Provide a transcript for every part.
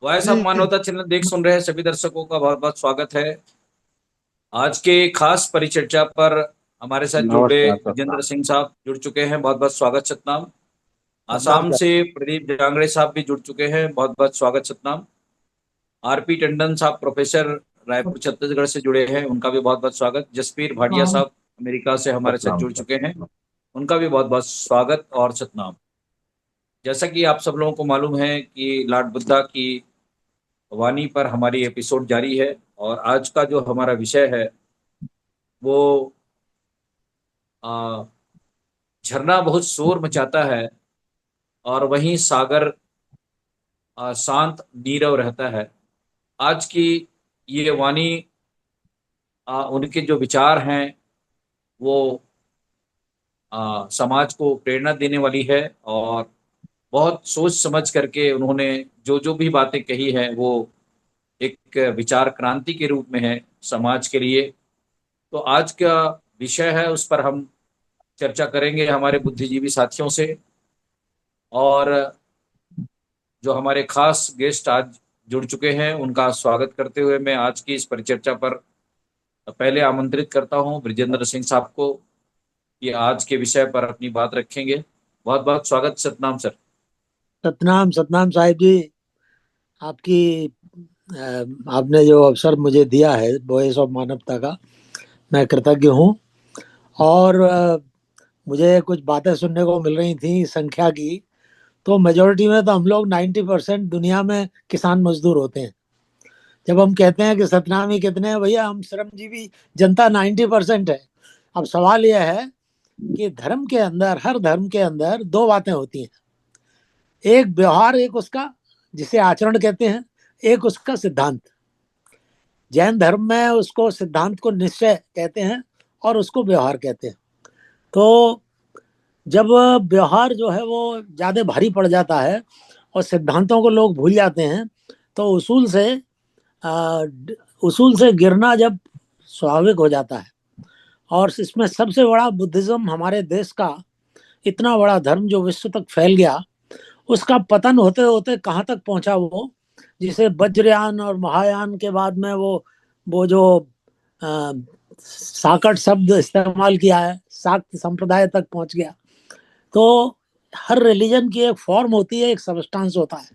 Voice of जी। मानवता channel देख सुन रहे हैं सभी दर्शकों का बहुत बहुत स्वागत है। आज के खास परिचर्चा पर हमारे साथ जुड़े नमस्कार विजेंद्र सतनाम। सिंह साहब जुड़ चुके हैं, बहुत बहुत स्वागत सतनाम। सतनाम आसाम क्या? से प्रदीप जांगड़े साहब भी जुड़ चुके हैं, बहुत बहुत स्वागत सतनाम। आरपी टंडन साहब प्रोफेसर रायपुर छत्तीसगढ़ से जुड़े हैं, उनका भी बहुत बहुत स्वागत। जसपीर भाटिया हाँ। साहब अमेरिका से हमारे साथ सतनाम जुड़ चुके हैं, सतनाम। उनका भी बहुत बहुत स्वागत और सतनाम। जैसा कि आप सब लोगों को मालूम है कि लॉर्ड बुद्धा की वाणी पर हमारी एपिसोड जारी है। और आज का जो हमारा विषय है वो आ, झरना बहुत शोर मचाता है और वहीं सागर शांत नीरव रहता है। आज की ये वाणी, उनके जो विचार हैं वो समाज को प्रेरणा देने वाली है। और बहुत सोच समझ करके उन्होंने जो जो भी बातें कही हैं वो एक विचार क्रांति के रूप में है समाज के लिए। तो आज का विषय है, उस पर हम चर्चा करेंगे हमारे बुद्धिजीवी साथियों से। और जो हमारे खास गेस्ट आज जुड़ चुके हैं उनका स्वागत करते हुए मैं आज की इस परिचर्चा पर पहले आमंत्रित करता हूं ब्रिजेंद्र सिंह साहब को कि आज के विषय पर अपनी बात रखेंगे। बहुत बहुत स्वागत सतनाम सर। सतनाम सतनाम साहिब जी। आपकी आपने जो अवसर मुझे दिया है वॉइस ऑफ मानवता का, मैं कृतज्ञ हूँ। और मुझे कुछ बातें सुनने को मिल रही थी संख्या की। तो मेजोरिटी में तो हम लोग 90% दुनिया में किसान मजदूर होते हैं। जब हम कहते हैं कि सतनामी कितने हैं, भैया हम श्रमजीवी जनता 90% है। अब सवाल यह है कि धर्म के अंदर, हर धर्म के अंदर दो बातें होती हैं। एक व्यवहार, एक उसका जिसे आचरण कहते हैं, एक उसका सिद्धांत। जैन धर्म में उसको सिद्धांत को निश्चय कहते हैं और उसको व्यवहार कहते हैं। तो जब व्यवहार जो है वो ज्यादा भारी पड़ जाता है और सिद्धांतों को लोग भूल जाते हैं, तो आ, उसूल से गिरना जब स्वाभाविक हो जाता है। और इसमें सबसे बड़ा बुद्धिज्म, हमारे देश का इतना बड़ा धर्म जो विश्व तक फैल गया, उसका पतन होते होते कहाँ तक पहुंचा वो, जिसे वज्रयान और महायान के बाद में वो जो अ, साकट शब्द इस्तेमाल किया है, शाक्त संप्रदाय तक पहुंच गया। तो हर रिलीजन की एक फॉर्म होती है, एक सबस्टांस होता है।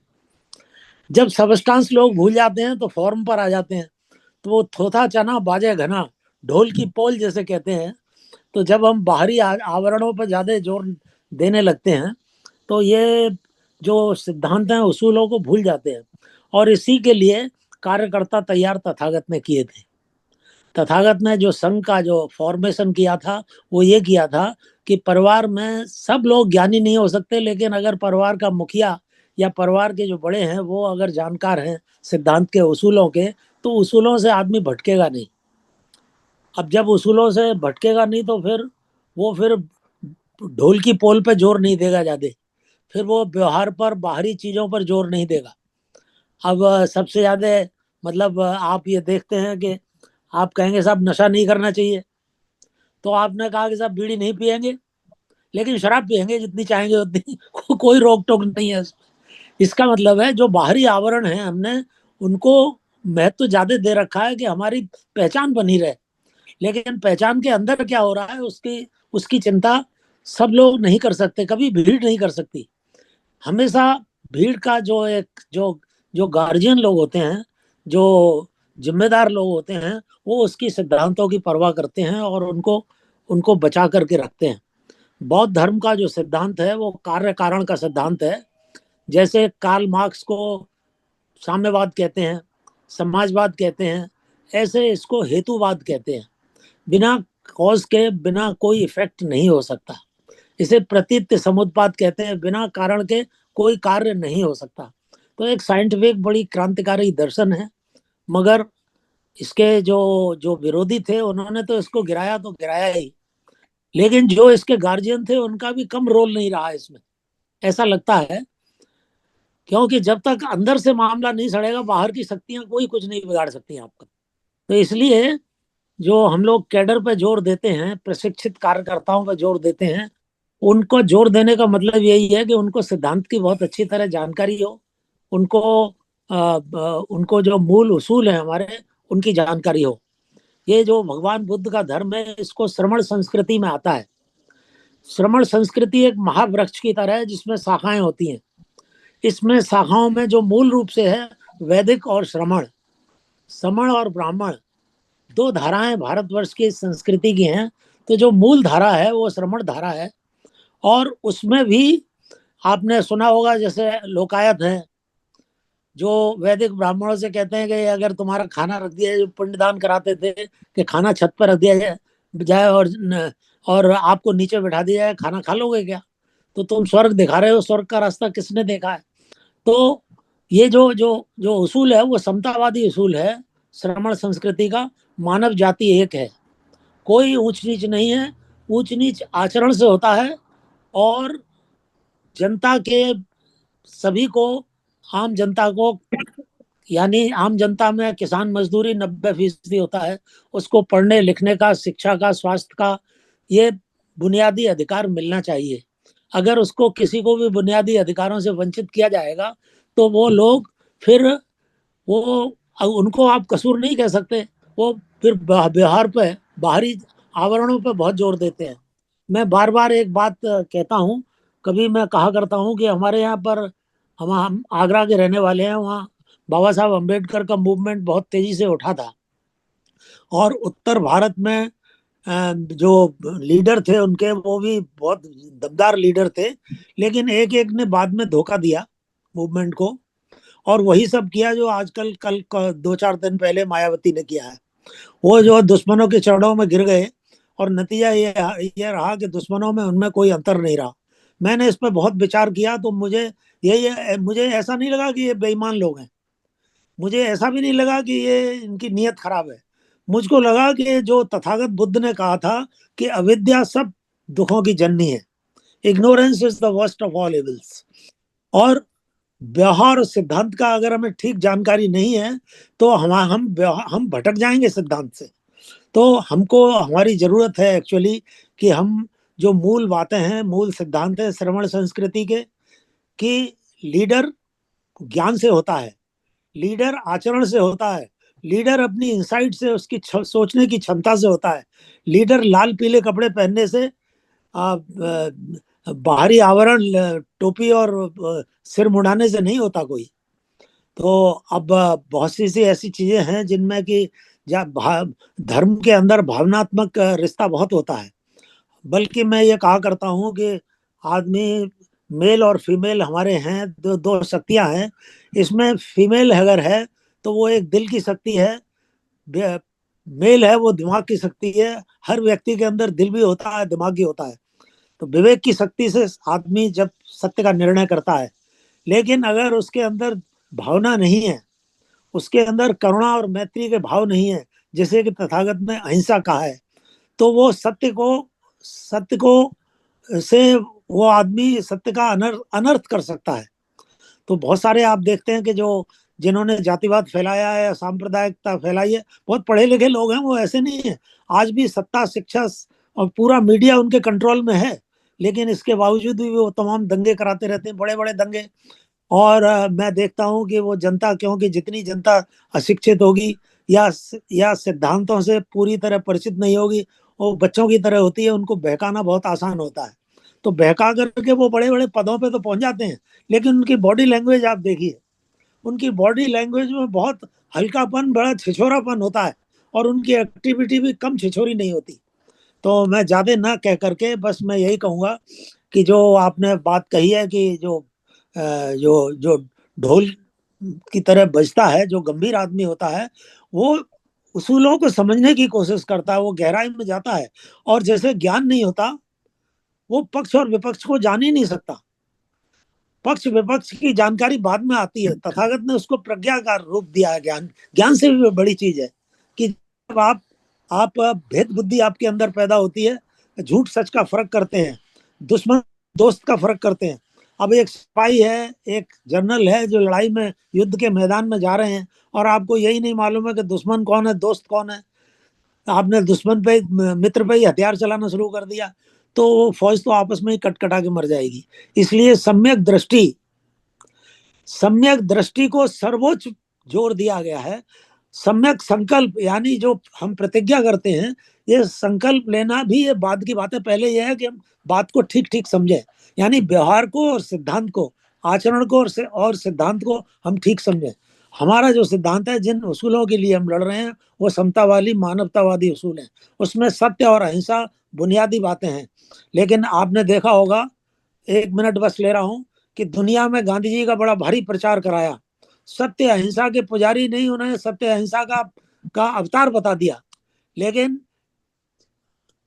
जब सबस्टांस लोग भूल जाते हैं तो फॉर्म पर आ जाते हैं। तो वो थोथा चना बाजे घना, ढोल की पोल जैसे कहते हैं। तो जब हम बाहरी आवरणों पर ज्यादा जोर देने लगते हैं तो ये जो सिद्धांत हैं, उसूलों को भूल जाते हैं। और इसी के लिए कार्यकर्ता तैयार तथागत ने किए थे। तथागत ने जो संघ का जो फॉर्मेशन किया था, वो ये किया था कि परिवार में सब लोग ज्ञानी नहीं हो सकते, लेकिन अगर परिवार का मुखिया या परिवार के जो बड़े हैं वो अगर जानकार हैं सिद्धांत के, उसूलों के, तो उसूलों से आदमी भटकेगा नहीं। अब जब उसूलों से भटकेगा नहीं तो फिर ढोल की पोल पे जोर नहीं देगा ज्यादा। फिर वो व्यवहार पर, बाहरी चीजों पर जोर नहीं देगा। अब सबसे ज्यादा मतलब आप ये देखते हैं कि आप कहेंगे साहब नशा नहीं करना चाहिए, तो आपने कहा कि साहब बीड़ी नहीं पियेंगे, लेकिन शराब पियेंगे जितनी चाहेंगे उतनी कोई रोक टोक नहीं है। इसका मतलब है जो बाहरी आवरण है हमने उनको महत्व ज्यादा दे रखा है कि हमारी पहचान बनी रहे। लेकिन पहचान के अंदर क्या हो रहा है उसकी उसकी चिंता सब लोग नहीं कर सकते, कभी भीड़ नहीं कर सकती। हमेशा भीड़ का जो एक जो जो गार्जियन लोग होते हैं, जो जिम्मेदार लोग होते हैं, वो उसकी सिद्धांतों की परवाह करते हैं और उनको उनको बचा करके रखते हैं। बौद्ध धर्म का जो सिद्धांत है वो कार्य कारण का सिद्धांत है। जैसे कार्ल मार्क्स को साम्यवाद कहते हैं, समाजवाद कहते हैं, ऐसे इसको हेतुवाद कहते हैं। बिना कॉज के बिना कोई इफेक्ट नहीं हो सकता। इसे प्रतीत समुत्पाद कहते हैं, बिना कारण के कोई कार्य नहीं हो सकता। तो एक साइंटिफिक बड़ी क्रांतिकारी दर्शन है। मगर इसके जो जो विरोधी थे उन्होंने तो इसको गिराया तो गिराया ही, लेकिन जो इसके गार्जियन थे उनका भी कम रोल नहीं रहा इसमें, ऐसा लगता है। क्योंकि जब तक अंदर से मामला नहीं सड़ेगा, बाहर की शक्तियां कोई कुछ नहीं बिगाड़ सकती आपका। तो इसलिए जो हम लोग कैडर पे जोर देते हैं, प्रशिक्षित कार्यकर्ताओं पे जोर देते हैं, उनको जोर देने का मतलब यही है कि उनको सिद्धांत की बहुत अच्छी तरह जानकारी हो, उनको उनको जो मूल उसूल है हमारे, उनकी जानकारी हो। ये जो भगवान बुद्ध का धर्म है, इसको श्रमण संस्कृति में आता है। श्रमण संस्कृति एक महावृक्ष की तरह है जिसमें शाखाएं होती हैं। इसमें शाखाओं में जो मूल रूप से है वैदिक और श्रमण, श्रमण और ब्राह्मण, दो धाराएं भारतवर्ष की संस्कृति की हैं। तो जो मूल धारा है वो श्रमण धारा है। और उसमें भी आपने सुना होगा, जैसे लोकायत है, जो वैदिक ब्राह्मणों से कहते हैं कि अगर तुम्हारा खाना रख दिया, जो पिंडदान कराते थे कि खाना छत पर रख दिया जाए और आपको नीचे बैठा दिया जाए, खाना खा लोगे क्या? तो तुम स्वर्ग दिखा रहे हो, स्वर्ग का रास्ता किसने देखा है? तो ये जो जो जो उसूल है वो समतावादी उसूल है श्रमण संस्कृति का। मानव जाति एक है, कोई ऊंच नीच नहीं है। ऊंच नीच आचरण से होता है। और जनता के सभी को, आम जनता को, यानी आम जनता में किसान मजदूरी 90% होता है, उसको पढ़ने लिखने का, शिक्षा का, स्वास्थ्य का, ये बुनियादी अधिकार मिलना चाहिए। अगर उसको किसी को भी बुनियादी अधिकारों से वंचित किया जाएगा तो वो लोग फिर वो उनको आप कसूर नहीं कह सकते। वो फिर व्यवहार पे, बाहरी आवरणों पे बहुत जोर देते हैं। मैं बार बार एक बात कहता हूँ, कभी मैं कहा करता हूँ कि हमारे यहाँ पर, हम आगरा के रहने वाले हैं, वहाँ बाबा साहब अम्बेडकर का मूवमेंट बहुत तेजी से उठा था। और उत्तर भारत में जो लीडर थे उनके, वो भी बहुत दमदार लीडर थे। लेकिन एक एक ने बाद में धोखा दिया मूवमेंट को, और वही सब किया जो आजकल कल 2-4 दिन पहले मायावती ने किया है। वो जो दुश्मनों के चरणों में गिर गए, और नतीजा ये रहा कि दुश्मनों में उनमें कोई अंतर नहीं रहा। मैंने इस पर बहुत विचार किया, तो मुझे ऐसा नहीं लगा कि ये बेईमान लोग हैं। मुझे ऐसा भी नहीं लगा कि ये इनकी नीयत खराब है। मुझको लगा कि जो तथागत बुद्ध ने कहा था कि अविद्या सब दुखों की जननी है, ignorance is the worst of all evils. और व्यवहार और सिद्धांत का अगर हमें ठीक जानकारी नहीं है तो हम भटक जाएंगे सिद्धांत से। तो हमको, हमारी जरूरत है एक्चुअली कि हम जो मूल बातें हैं, मूल सिद्धांत है श्रमण संस्कृति के, कि लीडर ज्ञान से होता है, लीडर आचरण से होता है, लीडर अपनी इंसाइट से, उसकी सोचने की क्षमता से होता है। लीडर लाल पीले कपड़े पहनने से, बाहरी आवरण, टोपी और सिर मुड़ाने से नहीं होता कोई। तो अब बहुत सी ऐसी चीजें हैं जिनमें कि धर्म के अंदर भावनात्मक रिश्ता बहुत होता है। बल्कि मैं ये कहा करता हूँ कि आदमी, मेल और फीमेल हमारे हैं, दो दो शक्तियां हैं। इसमें फीमेल अगर है तो वो एक दिल की शक्ति है, मेल है वो दिमाग की शक्ति है। हर व्यक्ति के अंदर दिल भी होता है, दिमाग भी होता है। तो विवेक की शक्ति से आदमी जब सत्य का निर्णय करता है। लेकिन अगर उसके अंदर भावना नहीं है, उसके अंदर करुणा और मैत्री के भाव नहीं है, जैसे कि तथागत ने अहिंसा कहा है, तो वो सत्य को से वो आदमी सत्य का अनर्थ कर सकता है। तो बहुत सारे आप देखते हैं कि जो जिन्होंने जातिवाद फैलाया है या सांप्रदायिकता फैलाई है, बहुत पढ़े लिखे लोग हैं, वो ऐसे नहीं है। आज भी सत्ता, शिक्षा और पूरा मीडिया उनके कंट्रोल में है, लेकिन इसके बावजूद भी वो तमाम दंगे कराते रहते हैं, बड़े बड़े दंगे। और मैं देखता हूँ कि वो जनता, क्योंकि जितनी जनता अशिक्षित होगी या सिद्धांतों से पूरी तरह परिचित नहीं होगी, वो बच्चों की तरह होती है, उनको बहकाना बहुत आसान होता है। तो बहका करके वो बड़े बड़े पदों पे तो पहुंच जाते हैं। लेकिन उनकी बॉडी लैंग्वेज आप देखिए, उनकी बॉडी लैंग्वेज में बहुत हल्कापन, बड़ा छिछोरापन होता है, और उनकी एक्टिविटी भी कम छिछोरी नहीं होती। तो मैं ज्यादा ना कह करके बस मैं यही कहूंगा कि जो आपने बात कही है कि जो जो ढोल की तरह बजता है, जो गंभीर आदमी होता है, वो उसूलों को समझने की कोशिश करता है, वो गहराई में जाता है। और जैसे ज्ञान नहीं होता, वो पक्ष और विपक्ष को जान ही नहीं सकता। पक्ष विपक्ष की जानकारी बाद में आती है। तथागत ने उसको प्रज्ञा का रूप दिया है। ज्ञान, ज्ञान से भी बड़ी चीज है कि जब आप भेद बुद्धि आपके अंदर पैदा होती है, झूठ सच का फर्क करते हैं, दुश्मन दोस्त का फर्क करते हैं। अब एक सिपाही है, एक जनरल है जो लड़ाई में, युद्ध के मैदान में जा रहे हैं, और आपको यही नहीं मालूम है कि दुश्मन कौन है, दोस्त कौन है। आपने दुश्मन पे, मित्र पे ही हथियार चलाना शुरू कर दिया, तो फौज तो आपस में ही कटकटा के मर जाएगी। इसलिए सम्यक दृष्टि, सम्यक दृष्टि को सर्वोच्च जोर दिया गया है। सम्यक संकल्प यानी जो हम प्रतिज्ञा करते हैं, ये संकल्प लेना भी ये बाद की बात है। पहले ये है कि हम बात को ठीक ठीक समझें, यानी व्यवहार को और सिद्धांत को, आचरण को और सिद्धांत को हम ठीक समझें। हमारा जो सिद्धांत है, जिन उसूलों के लिए हम लड़ रहे हैं, वो समतावादी मानवतावादी उसूल हैं। उसमें सत्य और अहिंसा बुनियादी बातें हैं। लेकिन आपने देखा होगा, 1 मिनट बस ले रहा हूं, कि दुनिया में गांधी जी का बड़ा भारी प्रचार कराया। सत्य अहिंसा के पुजारी नहीं, उन्होंने सत्य अहिंसा का अवतार बता दिया। लेकिन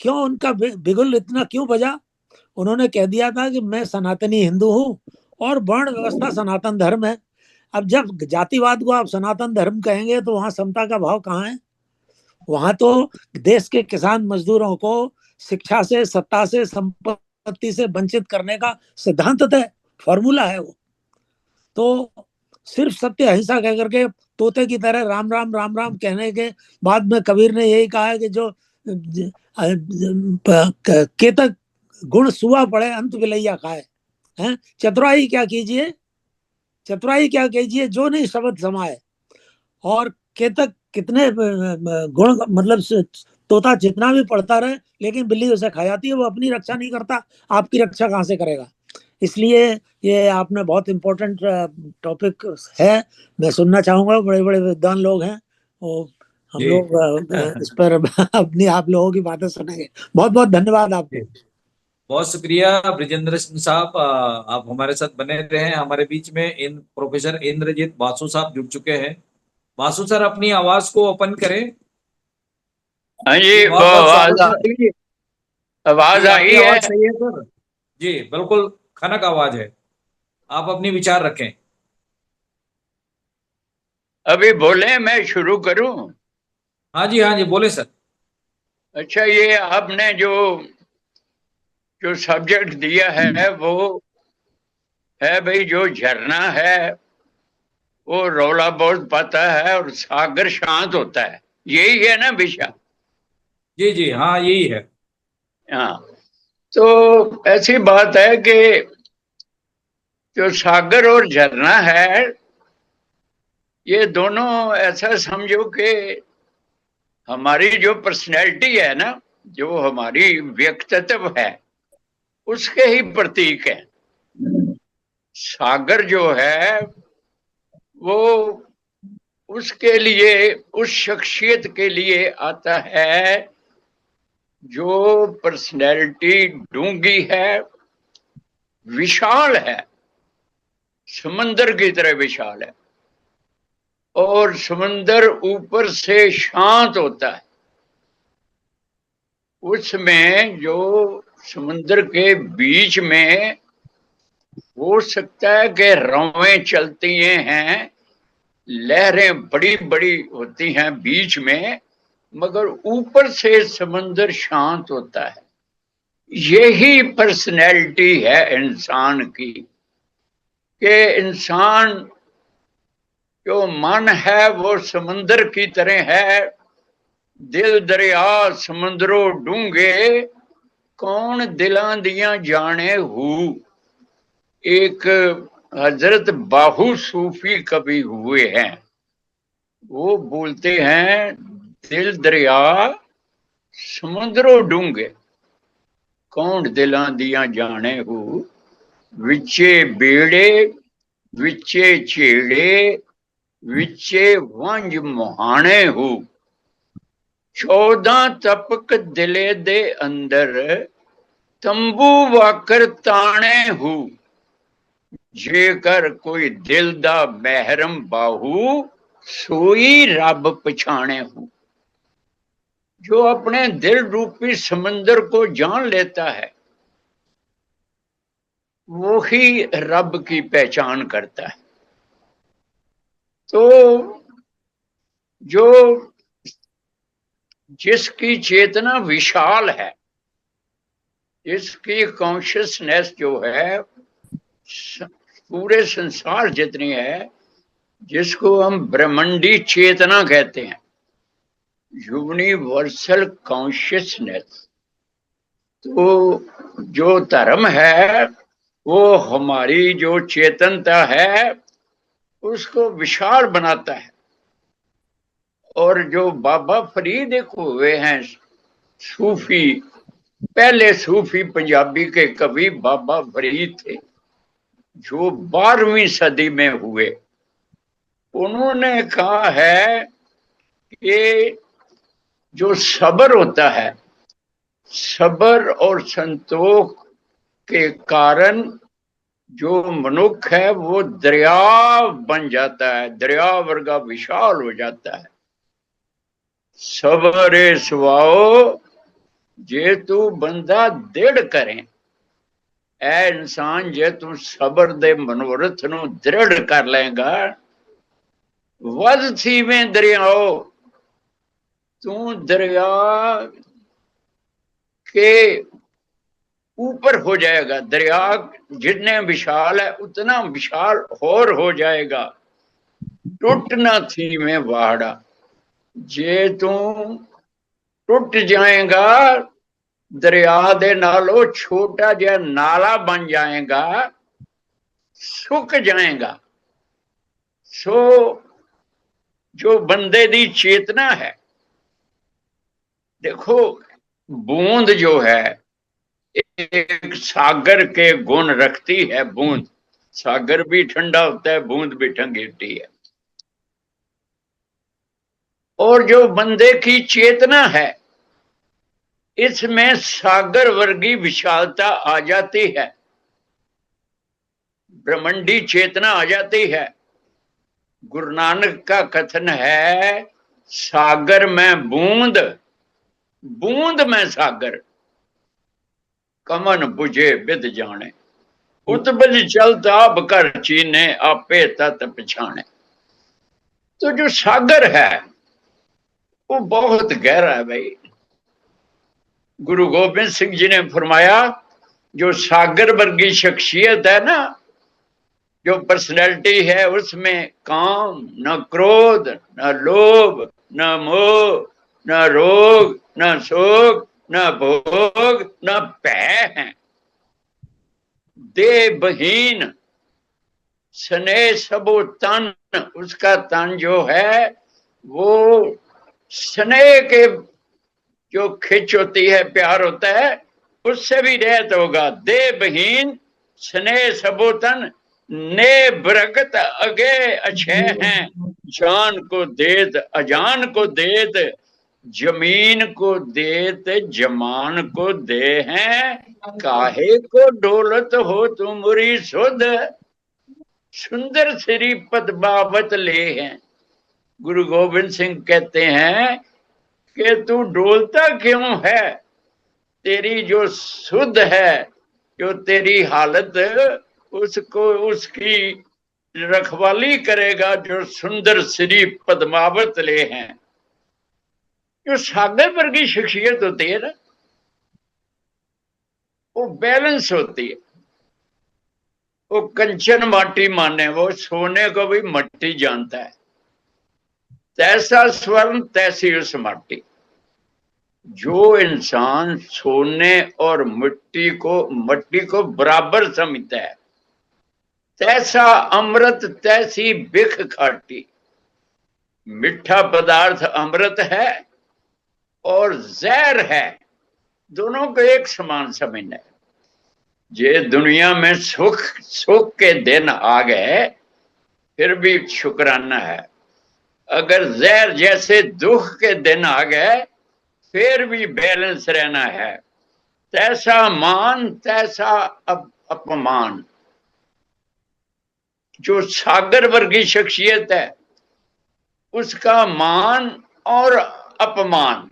क्यों उनका बिगुल इतना क्यों बजा? उन्होंने कह दिया था कि मैं सनातनी हिंदू हूं और वर्ण व्यवस्था सनातन धर्म है। अब जब जातिवाद को आप सनातन धर्म कहेंगे तो वहां समता का भाव कहाँ है? वहां तो देश के किसान मजदूरों को शिक्षा से, सत्ता से, संपत्ति से वंचित करने का सिद्धांत तय फॉर्मूला है वो। तो सिर्फ सत्य अहिंसा कह करके तोते की तरह राम राम राम राम कहने के बाद में कबीर ने यही कहा है कि जो केतक गुण सुआ पड़े अंत विलैया खाए। हैं, चतुराई क्या कीजिए, चतुराई क्या कीजिए जो नहीं शब्द समाए। और केतक कितने गुण, मतलब तोता जितना भी पढ़ता रहे, लेकिन बिल्ली उसे खा जाती है, वो अपनी रक्षा नहीं करता, आपकी रक्षा कहाँ से करेगा? इसलिए ये आपने बहुत इम्पोर्टेंट टॉपिक है, मैं सुनना चाहूंगा। बड़े बड़े विद्वान लोग हैं वो, हम जी। लोग इस पर अपनी आप लोगों की बातें सुनेंगे। बहुत बहुत धन्यवाद आपको। बहुत शुक्रिया ब्रिजेंद्र सिंह साहब, आप हमारे साथ बने रहे हैं। हमारे बीच में इन प्रोफेसर इंद्रजीत बासु साहब जुड़ चुके हैं। बासु सर, अपनी आवाज को ओपन करें। हाँ जी, जी, वो बहुत बहुत आवाज स्वागत आ है। रही है। जी, आवाज आई आपकी है। आवाज सही है सर। जी बिल्कुल, खनक आवाज है। आप अपनी विचार रखें। अभी बोले, मैं शुरू करूं? हाँ जी, हाँ जी, बोले सर। अच्छा, ये आपने जो जो सब्जेक्ट दिया है वो है भाई, जो झरना है वो रौला बहुत पाता है और सागर शांत होता है। यही है ना विषय? जी जी, हाँ यही है। हाँ। तो ऐसी बात है कि जो सागर और झरना है, ये दोनों ऐसा समझो कि हमारी जो पर्सनैलिटी है ना, जो हमारी व्यक्तित्व है, उसके ही प्रतीक है। सागर जो है वो उसके लिए, उस शख्सियत के लिए आता है जो पर्सनैलिटी डूंगी है, विशाल है, समंदर की तरह विशाल है। और समंदर ऊपर से शांत होता है। उसमें जो समंदर के बीच में हो सकता है कि रौवें चलती हैं, लहरें बड़ी बड़ी होती हैं बीच में, मगर ऊपर से समंदर शांत होता है। यही पर्सनैलिटी है इंसान की, कि इंसान जो मन है वो समंदर की तरह है। दिल दरिया समंदरों डूंगे, कौन दिलां दियां जाने हु। एक हजरत बाहू सूफी कवि हुए हैं, वो बोलते हैं, दिल दरिया समुद्रों डूंगे, कौन दिलां दियां जाने हु। विचे बेड़े विचे छेड़े, विचे वंज मुहाने हु। 14 तपक दिले दे अंदर, तंबू वाकर ताने हु। जेकर कोई दिल दा महरम बाहू, सोई रब पछाणे हूं। जो अपने दिल रूपी समंदर को जान लेता है, वो ही रब की पहचान करता है। तो जो जिसकी चेतना विशाल है, जिसकी कॉन्शियसनेस जो है पूरे संसार जितनी है, जिसको हम ब्रह्मंडी चेतना कहते हैं, यूनिवर्सल कॉन्शियसनेस। तो जो धर्म है वो हमारी जो चेतनता है, उसको विशाल बनाता है। और जो बाबा फरीद एक हुए हैं सूफी, पहले सूफी पंजाबी के कवि बाबा फरीद थे, जो 12वीं सदी में हुए। उन्होंने कहा है कि जो सब्र होता है, सब्र और संतोष के कारण जो मनुष्य है वो दरिया बन जाता है, दरिया वर्गा विशाल हो जाता है। सब्र सुवाओ जे तू बंदा दृढ़ करें, ऐ इंसान जे तू सब्र दे मनोरथ नू दृढ़ कर लेगा, वध थी में दरियाओ, तू दरिया के ऊपर हो जाएगा। दरिया जितने विशाल है उतना विशाल और हो जाएगा। टूट ना थी में वाड़ा, जे तू टूट जाएगा दरिया दे नालों छोटा जिहा नाला बन जाएगा, सुक जाएगा। सो जो बंदे दी चेतना है, देखो बूंद जो है एक सागर के गुण रखती है। बूंद, सागर भी ठंडा होता है, बूंद भी ठंडी होती है। और जो बंदे की चेतना है, इसमें सागर वर्गी विशालता आ जाती है, ब्रह्मांडी चेतना आ जाती है। गुरु नानक का कथन है, सागर में बूंद, बूंद में सागर, कमन बुझे बिद जाने, उतबल चलता अब कर चीने, आपे तत पछाने। तो जो सागर है वो बहुत गहरा है भाई। गुरु गोबिंद सिंह जी ने फरमाया, जो सागर वर्गी शख्सियत है ना, जो पर्सनैलिटी है, उसमें काम न क्रोध न लोभ न मोह न रोग न शोक न भोग न भय है। देह बहीन स्नेह सबो तन, उसका तन जो है वो स्नेह के जो खिंच होती है, प्यार होता है, उससे भी रहत होगा। देह बहीन स्नेह सबो तन, ने बरगत अगे अच्छे हैं, जान को देत अजान को देत, जमीन को देत जमान को दे हैं, काहे को डोलत हो तुमरी सुध, सुंदर श्री पद्मावत ले हैं। गुरु गोविंद सिंह कहते हैं कि तू डोलता क्यों है, तेरी जो सुध है, जो तेरी हालत, उसको उसकी रखवाली करेगा जो सुंदर श्री पद्मावत ले हैं। जो सागर वर्गी शख्सियत होती है ना, वो बैलेंस होती है। वो कंचन माटी माने, वो सोने को भी मट्टी जानता है। तैसा स्वर्ण तैसी उस माटी। जो इंसान सोने और मट्टी को बराबर समझता है, तैसा अमृत तैसी बिख खाटी। मीठा पदार्थ अमृत है और जहर है, दोनों को एक समान समझना है। जे दुनिया में सुख के दिन आ गए फिर भी शुक्राना है, अगर जहर जैसे दुख के दिन आ गए फिर भी बैलेंस रहना है। तैसा मान तैसा अपमान। जो सागर वर्गी शख्सियत है, उसका मान और अपमान,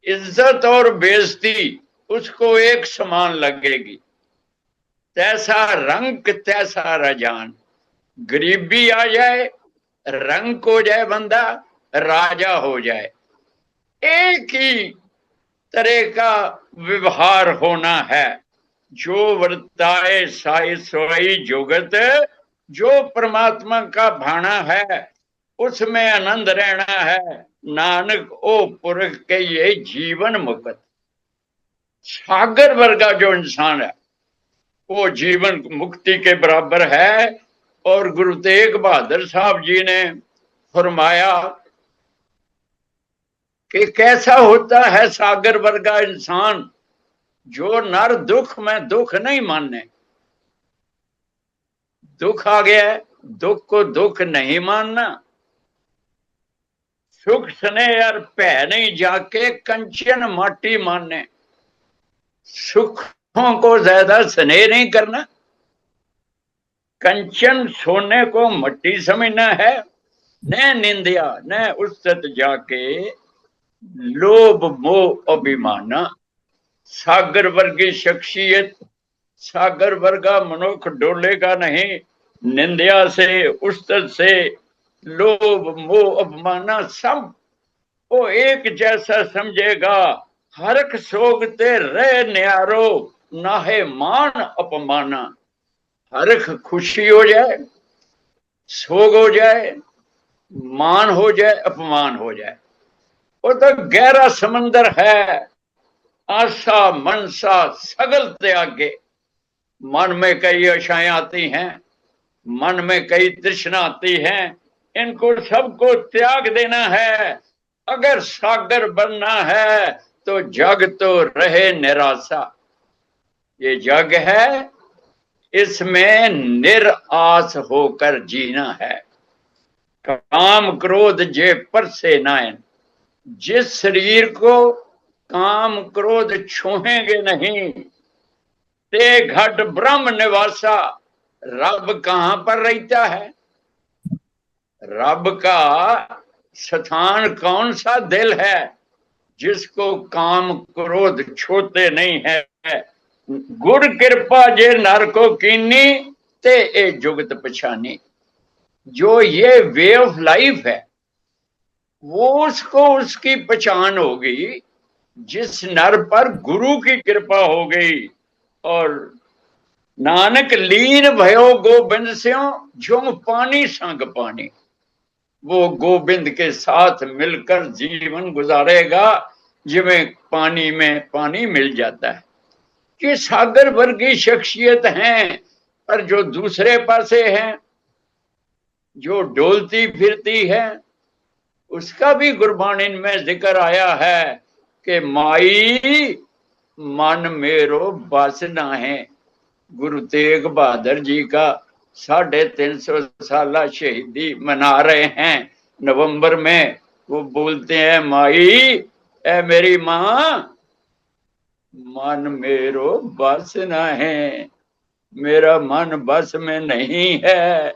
इज्जत और बेइज्जती उसको एक समान लगेगी। तैसा रंग तैसा रजान। गरीबी आ जाए, रंग हो जाए, बंदा राजा हो जाए, एक ही तरह का व्यवहार होना है। जो वर्ताए साई सोई जुगत, जो परमात्मा का भाना है उसमें आनंद रहना है। नानक ओ पुरख के ये जीवन मुक्त। सागर वर्गा जो इंसान है वो जीवन मुक्ति के बराबर है। और गुरु तेग बहादुर साहब जी ने फरमाया कि कैसा होता है सागर वर्गा इंसान जो नर दुख में दुख नहीं माने। दुख आ गया है, दुख को दुख नहीं मानना। सुख स्नेह और भै नहीं जाके कंचन माटी माने। सुखों को ज्यादा स्नेह नहीं करना, कंचन सोने को मट्टी समझना है। न निंदिया न उस्तत जाके लोभ मोह अभिमाना। सागर वर्गी शख्सियत, सागर वर्गा मनुष्य डोलेगा नहीं निंदिया से, उस्तत से, लोभ मोह अभिमाना। सब वो एक जैसा समझेगा। हरख सोगते रहे न्यारो नाहे मान अपमाना। हरख खुशी हो जाए, सोग हो जाए, मान हो जाए, अपमान हो जाए। वो तो गहरा समंदर है। आशा मनसा सगल त्यागे। मन में कई आशाएं आती हैं, मन में कई तृष्णा आती हैं, इनको सबको त्याग देना है। अगर सागर बनना है तो जग तो रहे निराशा। ये जग है, इसमें निराश होकर जीना है। काम क्रोध जे पर से नायन। जिस शरीर को काम क्रोध छूहेंगे नहीं, ते घट ब्रह्म निवासा। रब कहां पर रहता है? रब का स्थान कौन सा दिल है जिसको काम क्रोध छूते नहीं है। गुर कृपा जे नर को कीनी ते ए जुगत पछानी। जो ये वे ऑफ लाइफ है वो उसको उसकी पहचान होगी जिस नर पर गुरु की कृपा हो गई। और नानक लीन भयो गोबिंद स्यों झुम पानी संग पानी। वो गोबिंद के साथ मिलकर जीवन गुजारेगा जिਵੇਂ पानी में पानी मिल जाता है। कि सागर वर्गी शख्सियत हैं, पर जो दूसरे पासे हैं, जो डोलती फिरती है, उसका भी गुरबाणी में जिक्र आया है कि माई मन मेरो बस ना है। गुरु तेग बहादुर जी का 350 साला शहीदी मना रहे हैं नवंबर में। वो बोलते हैं माई ए मेरी मां, मन मेरो बस ना है, मेरा मन बस में नहीं है।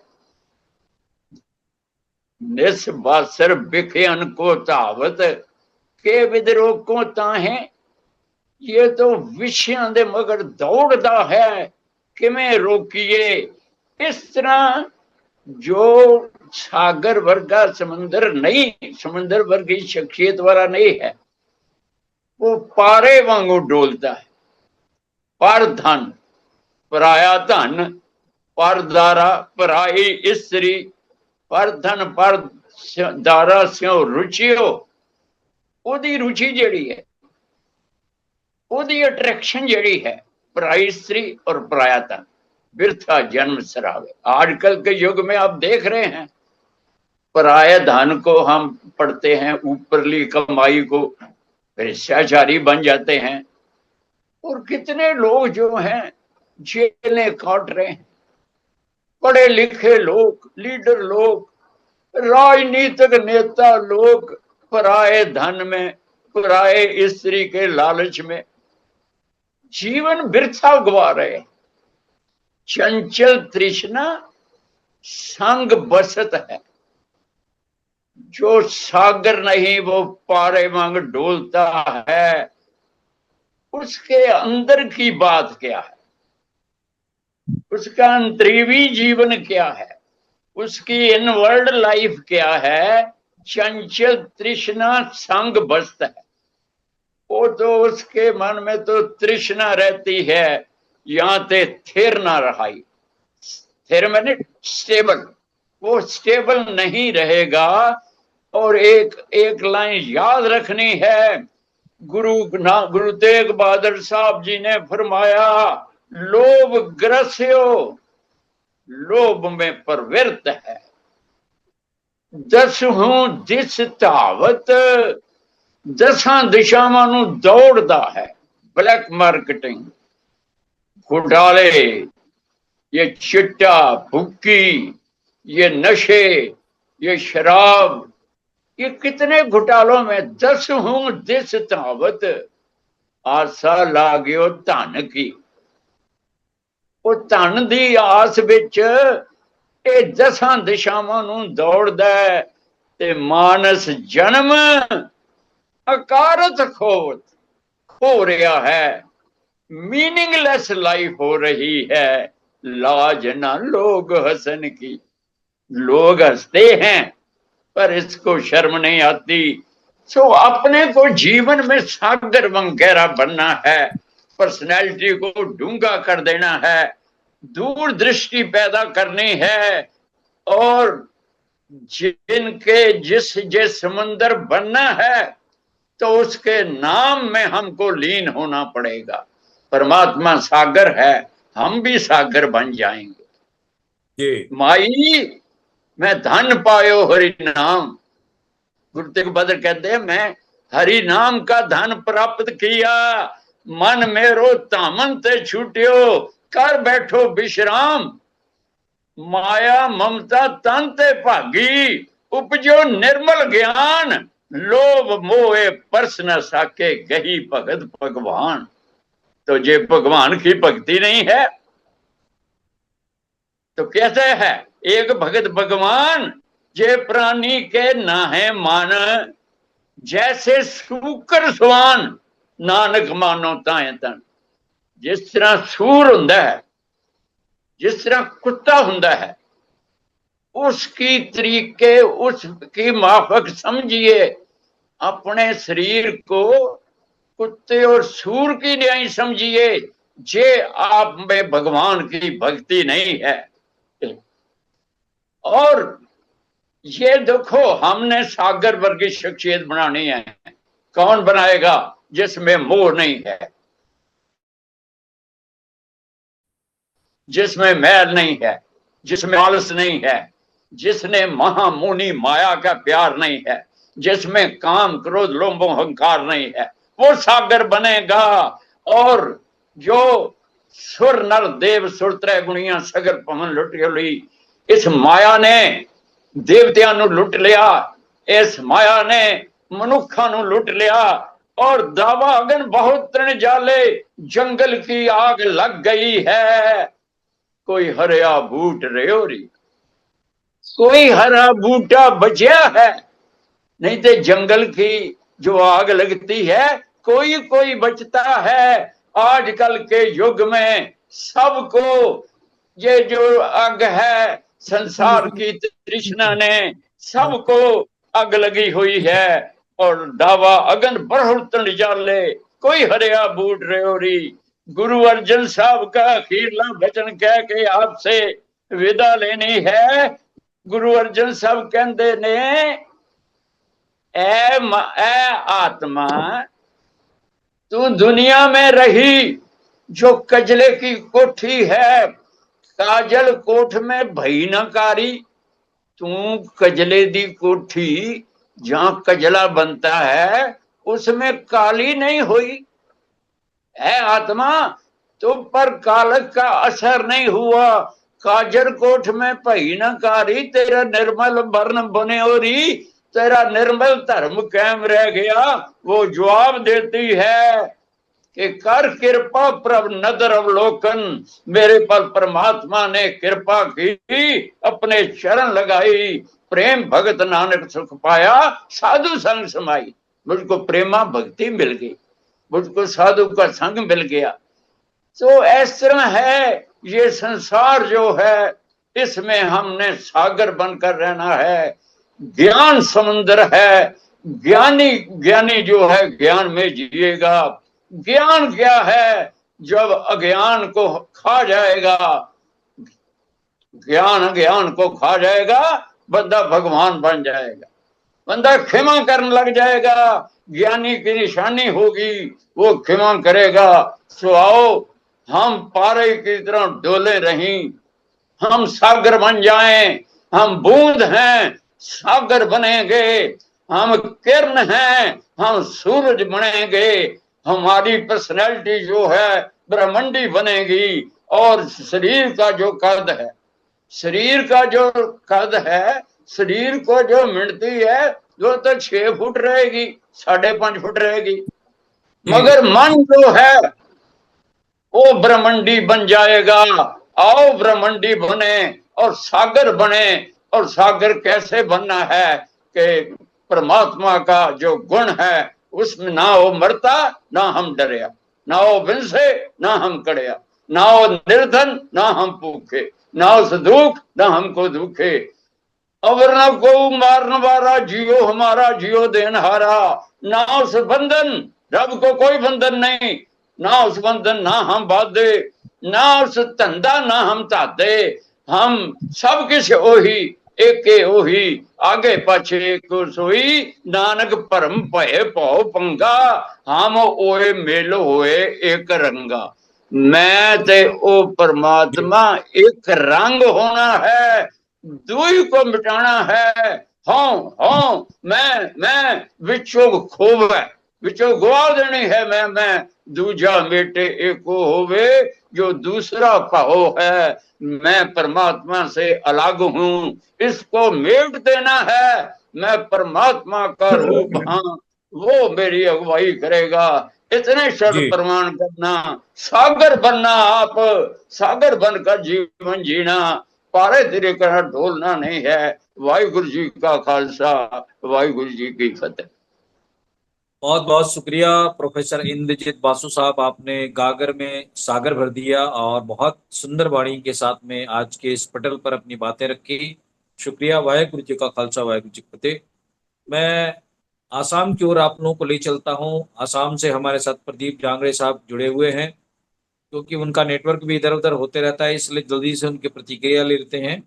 निस बासर बिखयन को तावत के विद्रोह को ताहे। ये तो विषयों दे मगर दौड़दा है, किमें रोकिए। इस तरह जो सागर वर्गा समंदर नहीं, समंदर वर्गी शख्सियत वाला नहीं है, वो पारे वांगू डोलता है। पर धन पराया धन, पर दारा पराई स्त्री। पर धन पर दारा स्यों रुचियो। ओदी रुचि जड़ी है, ओदी अट्रैक्शन जड़ी है पराई स्त्री और पराया धन। बिरथा जन्म सरावे। आजकल के युग में आप देख रहे हैं पराये धन को हम पढ़ते हैं, ऊपरली कमाई को भ्रष्टाचारी बन जाते हैं। और कितने लोग जो हैं जेलें काट रहे हैं, पढ़े लिखे लोग, लीडर लोग, राजनीतिक नेता लोग पराये धन में, पराये स्त्री के लालच में जीवन बिरथा गवा रहे। चंचल तृष्णा संग बसत है। जो सागर नहीं वो पारे वांग डोलता है। उसके अंदर की बात क्या है, उसका अंतरीवी जीवन क्या है, उसकी इनवर्ड लाइफ क्या है। चंचल तृष्णा संग बसता है। वो तो उसके मन में तो तृष्णा रहती है, यहां ते थिर ना रहाई। थिर मैंने स्टेबल, वो स्टेबल नहीं रहेगा। और एक लाइन याद रखनी है। गुरु तेग बहादुर साहब जी ने फरमाया लोभ ग्रस्यो, लोभ में प्रवृत्त है। दस हूं दिस धावत, दसां दिशावां नूं दौड़दा है। ब्लैक मार्केटिंग, घोटाले, ये चिट्टा, भुक्की, ये नशे, ये शराब, ये कितने घोटालों में। दस हूं दिस धावत, आसा लागो धन की। वो धन दी आस विच ये दसां दिशावां नूं दौड़दा है ते मानस जन्म अकारत खो रहा है। मीनिंगलेस लाइफ हो रही है। लाज ना लोग हसन की। लोग हंसते हैं पर इसको शर्म नहीं आती। सो अपने को जीवन में सागर वगैरह बनना है, पर्सनैलिटी को डूंगा कर देना है, दूरदृष्टि पैदा करनी है, और जिनके जिस समंदर बनना है तो उसके नाम में हमको लीन होना पड़ेगा। परमात्मा सागर है, हम भी सागर बन जाएंगे। माई मैं धन पायो हरि नाम। गुरु तेग बहादुर कहते हैं, मैं हरि नाम का धन प्राप्त किया, मन मेरो तामन ते छूटियो, कर बैठो विश्राम, माया ममता तन ते भागी, उपजो निर्मल ज्ञान, लोभ मोहे परस न साके, गही भगत भगवान। तो जे भगवान की भक्ति नहीं है तो कैसे है? एक भगत भगवान जे प्राणी के नाहे मान, जैसे सूकर स्वान नानक मानो ताए तन। जिस तरह सूर हुंदा है, जिस तरह कुत्ता हुंदा है, उसकी तरीके उसकी माफक समझिए। अपने शरीर को कुत्ते और सूर की नहीं समझिए। जे आप में भगवान की भक्ति नहीं है। और ये देखो, हमने सागर वर्गी शख्सियत बनानी है। कौन बनाएगा? जिसमें मोह नहीं है, जिसमें मैल नहीं है, जिसमें आलस नहीं है, जिसने महामुनि माया का प्यार नहीं है, जिसमें काम क्रोध लोभ अहंकार नहीं है, वो सागर बनेगा। और जो सुर नर देव सुर त्रै गुणियां सगर पवन लुटियोली, इस माया ने देवतियां नूं लुट लिया, इस माया ने मनुखा नूं लुट लिया। और दावा अगन बहुत तृण जाले, जंगल की आग लग गई है, कोई हरिया बूट रेओरी। कोई हरा बूटा बचा है, नहीं तो जंगल की जो आग लगती है कोई कोई बचता है। आजकल के युग में सबको ये जो आग है संसार की तृष्णा ने सबको आग लगी हुई है। और दावा अगन बढ़ जाले, कोई हरिया बूट रेओरी। गुरु अर्जन साहब का अखीरला वचन कह के आपसे विदा लेनी है। गुरु अर्जन साहब कहते ने, ए आत्मा तू दुनिया में रही जो कजले की कोठी है, काजल कोठ में भई न कारी। तू कजले दी कोठी जहां कजला बनता है उसमें काली नहीं हुई। है आत्मा, तुम पर कालक का असर नहीं हुआ। काजर कोठ में भई न कारी, तेरा निर्मल वर्ण बने होरी, तेरा निर्मल धर्म कायम रह गया। वो जवाब देती है कि कर कृपा प्रभ नदर अवलोकन। मेरे पर परमात्मा ने कृपा की, अपने चरण लगाई, प्रेम भगत नानक सुख पाया, साधु संग समाई। मुझको प्रेमा भक्ति मिल गई, मुझको साधु का संग मिल गया। तो इस तरह है ये संसार जो है, इसमें हमने सागर बनकर रहना है। ज्ञान समुद्र है, ज्ञानी जो है ज्ञान में जिएगा। ज्ञान क्या है? जब अज्ञान को खा जाएगा, ज्ञान को खा जाएगा, बंदा भगवान बन जाएगा, बंदा क्षमा करने लग जाएगा। ज्ञानी की निशानी होगी, वो क्षमा करेगा। सो आओ हम पारे की तरह डोले रहीं, हम सागर बन जाएं, हम बूंद हैं सागर बनेंगे, हम किरण हैं हम सूरज बनेंगे, हमारी पर्सनैलिटी जो है ब्रह्मंडी बनेगी। और शरीर का जो कद है, शरीर का जो कद है, शरीर को जो मिलती है वो तो 6 फुट रहेगी, 5.5 फुट रहेगी, जी मगर मन जो है वो ब्रह्मंडी बन जाएगा। आओ ब्रह्मंडी बने और सागर बने। और सागर कैसे बनना है कि परमात्मा का जो गुण है उसमें ना वो मरता ना हम डरया, ना वो बिनसे ना हम कड़या, ना वो निर्धन ना हम भूखे, ना उस दुख ना हमको दुखे। अवर ना को मारन वाला जियो हमारा जियो देनहारा, ना उस बंधन, रब को कोई बंधन नहीं, ना उस बंधन ना हम बाधे, ना उस धंधा ना हम तादे, हम सब किस ओही एक ओही, आगे पाछे को सोई, नानक परम भय पाओ पंगा, हम ओए मेल होए एक रंगा। मैं ते ओ जी परमात्मा एक रंग होना है, दुई को मिटाना है। हाँ हाँ मैं विचो खोव है, विचो गवा देनी है। मैं दूजा मेटे एको होवे, जो दूसरा कहो है। मैं परमात्मा से अलग हूं, इसको मेट देना है। मैं परमात्मा का रूप हाँ, वो मेरी अगुवाई करेगा। इतने शब्द जी। प्रमाण करना, सागर बनना, आप सागर बनकर जीवन जीना, पारे तेरे करना ढोलना नहीं है। वाहिगुरु जी का खालसा, वाहिगुरु जी की फतेह। बहुत बहुत शुक्रिया प्रोफेसर इंद्रजीत बासु साहब, आपने गागर में सागर भर दिया और बहुत सुंदर वाणी के साथ में आज के इस पटल पर अपनी बातें रखी। शुक्रिया। वाहेगुरु जी का खालसा, वाहेगुरु जी की फतेह। मैं आसाम की ओर आप लोगों को ले चलता हूँ। आसाम से हमारे साथ प्रदीप जांगड़े साहब जुड़े हुए हैं, क्योंकि उनका नेटवर्क भी इधर उधर होते रहता है, इसलिए जल्दी से उनकी प्रतिक्रिया ले लेते हैं।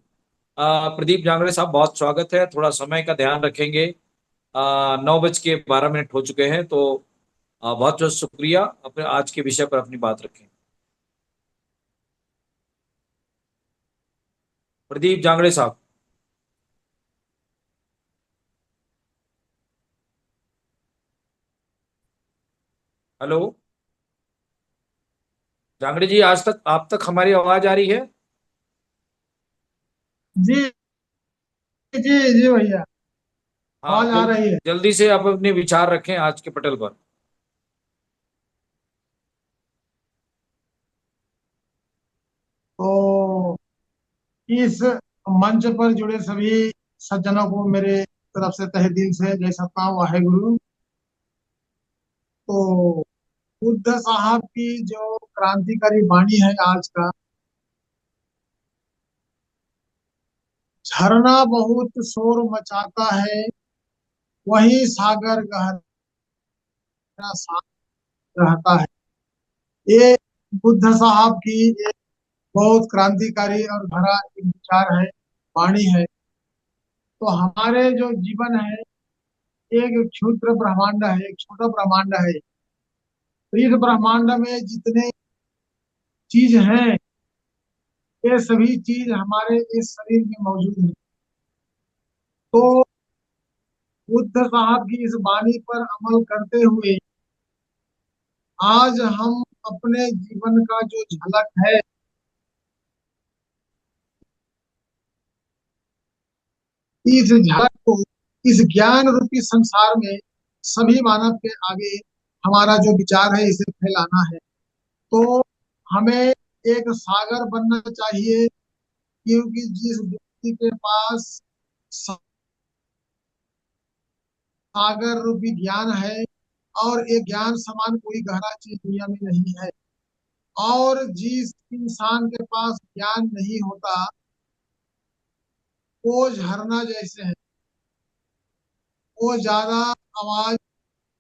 प्रदीप जांगड़े साहब, बहुत स्वागत है। थोड़ा समय का ध्यान रखेंगे। 9:12 हो चुके हैं, तो बहुत बहुत शुक्रिया। अपने आज के विषय पर अपनी बात रखें। प्रदीप जांगड़े साहब, हेलो। जांगड़े जी, आज तक आप तक हमारी आवाज आ रही है? जी जी जी भैया, हाँ, आवाज आ तो रही है। जल्दी से आप अपने विचार रखें आज के पटल पर। तो इस मंच पर जुड़े सभी सज्जनों को मेरे तरफ से तहे दिल से जय सतनाम वाहेगुरु। तो बुद्ध साहब की जो क्रांतिकारी वाणी है आज का, झरना बहुत शोर मचाता है, वही सागर गहरा शांत रहता है। ये बुद्ध साहब की एक बहुत क्रांतिकारी और भरा एक विचार है, वाणी है। तो हमारे जो जीवन है एक क्षुद्र ब्रह्मांड है, एक छोटा ब्रह्मांड है। तो इस ब्रह्मांड में जितने चीज हैं, ये सभी चीज हमारे इस शरीर में मौजूद है। तो बुद्ध साहब की इस वाणी पर अमल करते हुए आज हम अपने जीवन का जो झलक है, इस झलक को इस ज्ञान रूपी संसार में सभी मानव के आगे हमारा जो विचार है इसे फैलाना है। तो हमें एक सागर बनना चाहिए, क्योंकि जिस व्यक्ति के पास सागर रूपी ज्ञान है, और ये ज्ञान समान कोई गहरा चीज दुनिया में नहीं है। और जिस इंसान के पास ज्ञान नहीं होता, वो झरना जैसे है, वो ज्यादा आवाज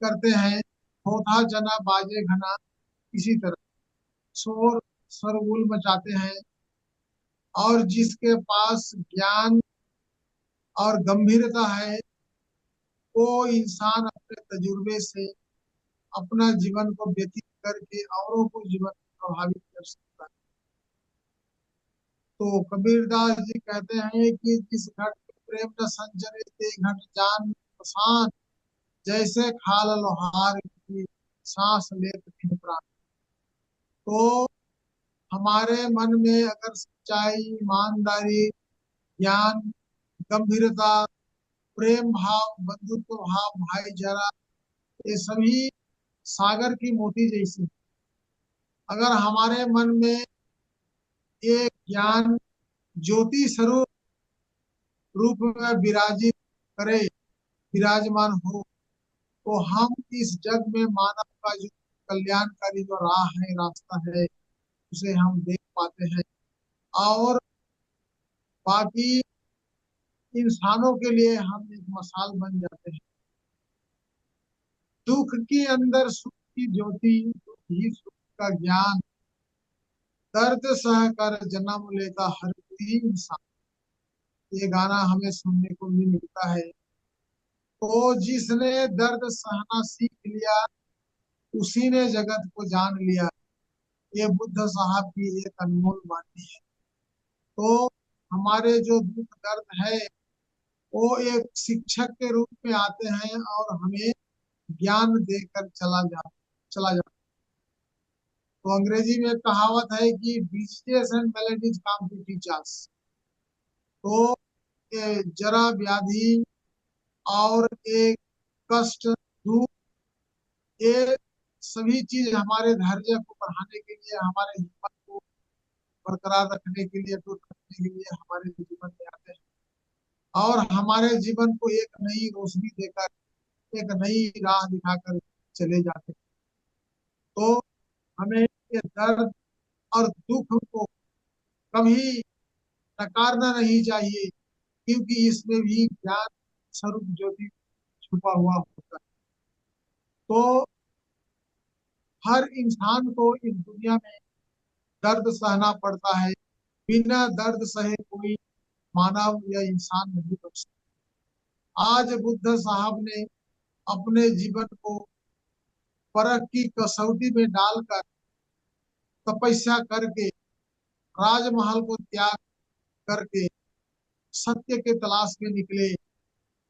करते हैं, होठा जना बाजे घना, इसी तरह शोर शोरगुल मचाते हैं। और जिसके पास ज्ञान और गंभीरता है, वो इंसान अपने तजुर्बे से अपना जीवन को व्यतीत करके औरों को जीवन को प्रभावित कर सकता है। तो कबीरदास जी कहते हैं कि जिस घट में प्रेम न संजरे ते घट जान प्रसान, जैसे खाल लोहार की सांस लेत बिन प्राण। तो हमारे मन में अगर सच्चाई, ईमानदारी, ज्ञान, गंभीरता, प्रेम भाव, बंधुत्व भाव, भाईचारा, ये सभी सागर की मोती जैसी, अगर हमारे मन में ये ज्ञान ज्योति स्वरूप रूप में विराजित करे, विराजमान हो, तो हम इस जग में मानव का जो कल्याणकारी जो राह है, रास्ता है, उसे हम देख पाते हैं। और बाकी इंसानों के लिए हम एक मिसाल बन जाते हैं। दुख के अंदर सुख की ज्योति, दुख ही सुख का ज्ञान, दर्द सह कर जन्म लेता हर कोई इंसान। ये गाना हमें सुनने को भी मिलता है। तो जिसने दर्द सहना सीख लिया, उसी ने जगत को जान लिया। ये बुद्ध साहब की एक अनमोल वाणी है। तो हमारे जो दुख दर्द है, वो एक शिक्षक के रूप में आते हैं और हमें ज्ञान देकर चला जा। तो अंग्रेजी में कहावत है कि diseases and maladies come to teachers. तो ये जरा व्याधि और एक कष्ट, दुख, ये सभी चीज हमारे धैर्य को बढ़ाने के लिए, हमारे हिम्मत को बरकरार रखने के लिए, दूर करने के लिए हमारे जीवन में आते हैं और हमारे जीवन को एक नई रोशनी देकर, एक नई राह दिखाकर चले जाते हैं। तो हमें ये दर्द और दुख को कभी नकारना नहीं चाहिए, क्योंकि इसमें भी ज्ञान स्वरूप ज्योति छुपा हुआ होता है। तो हर इंसान को इस दुनिया में दर्द सहना पड़ता है। बिना दर्द सहे कोई मानव या इंसान नहीं बच सकता। आज बुद्ध साहब ने अपने जीवन को परख की कसौटी में डालकर तपस्या करके, राजमहल को त्याग करके सत्य के तलाश में निकले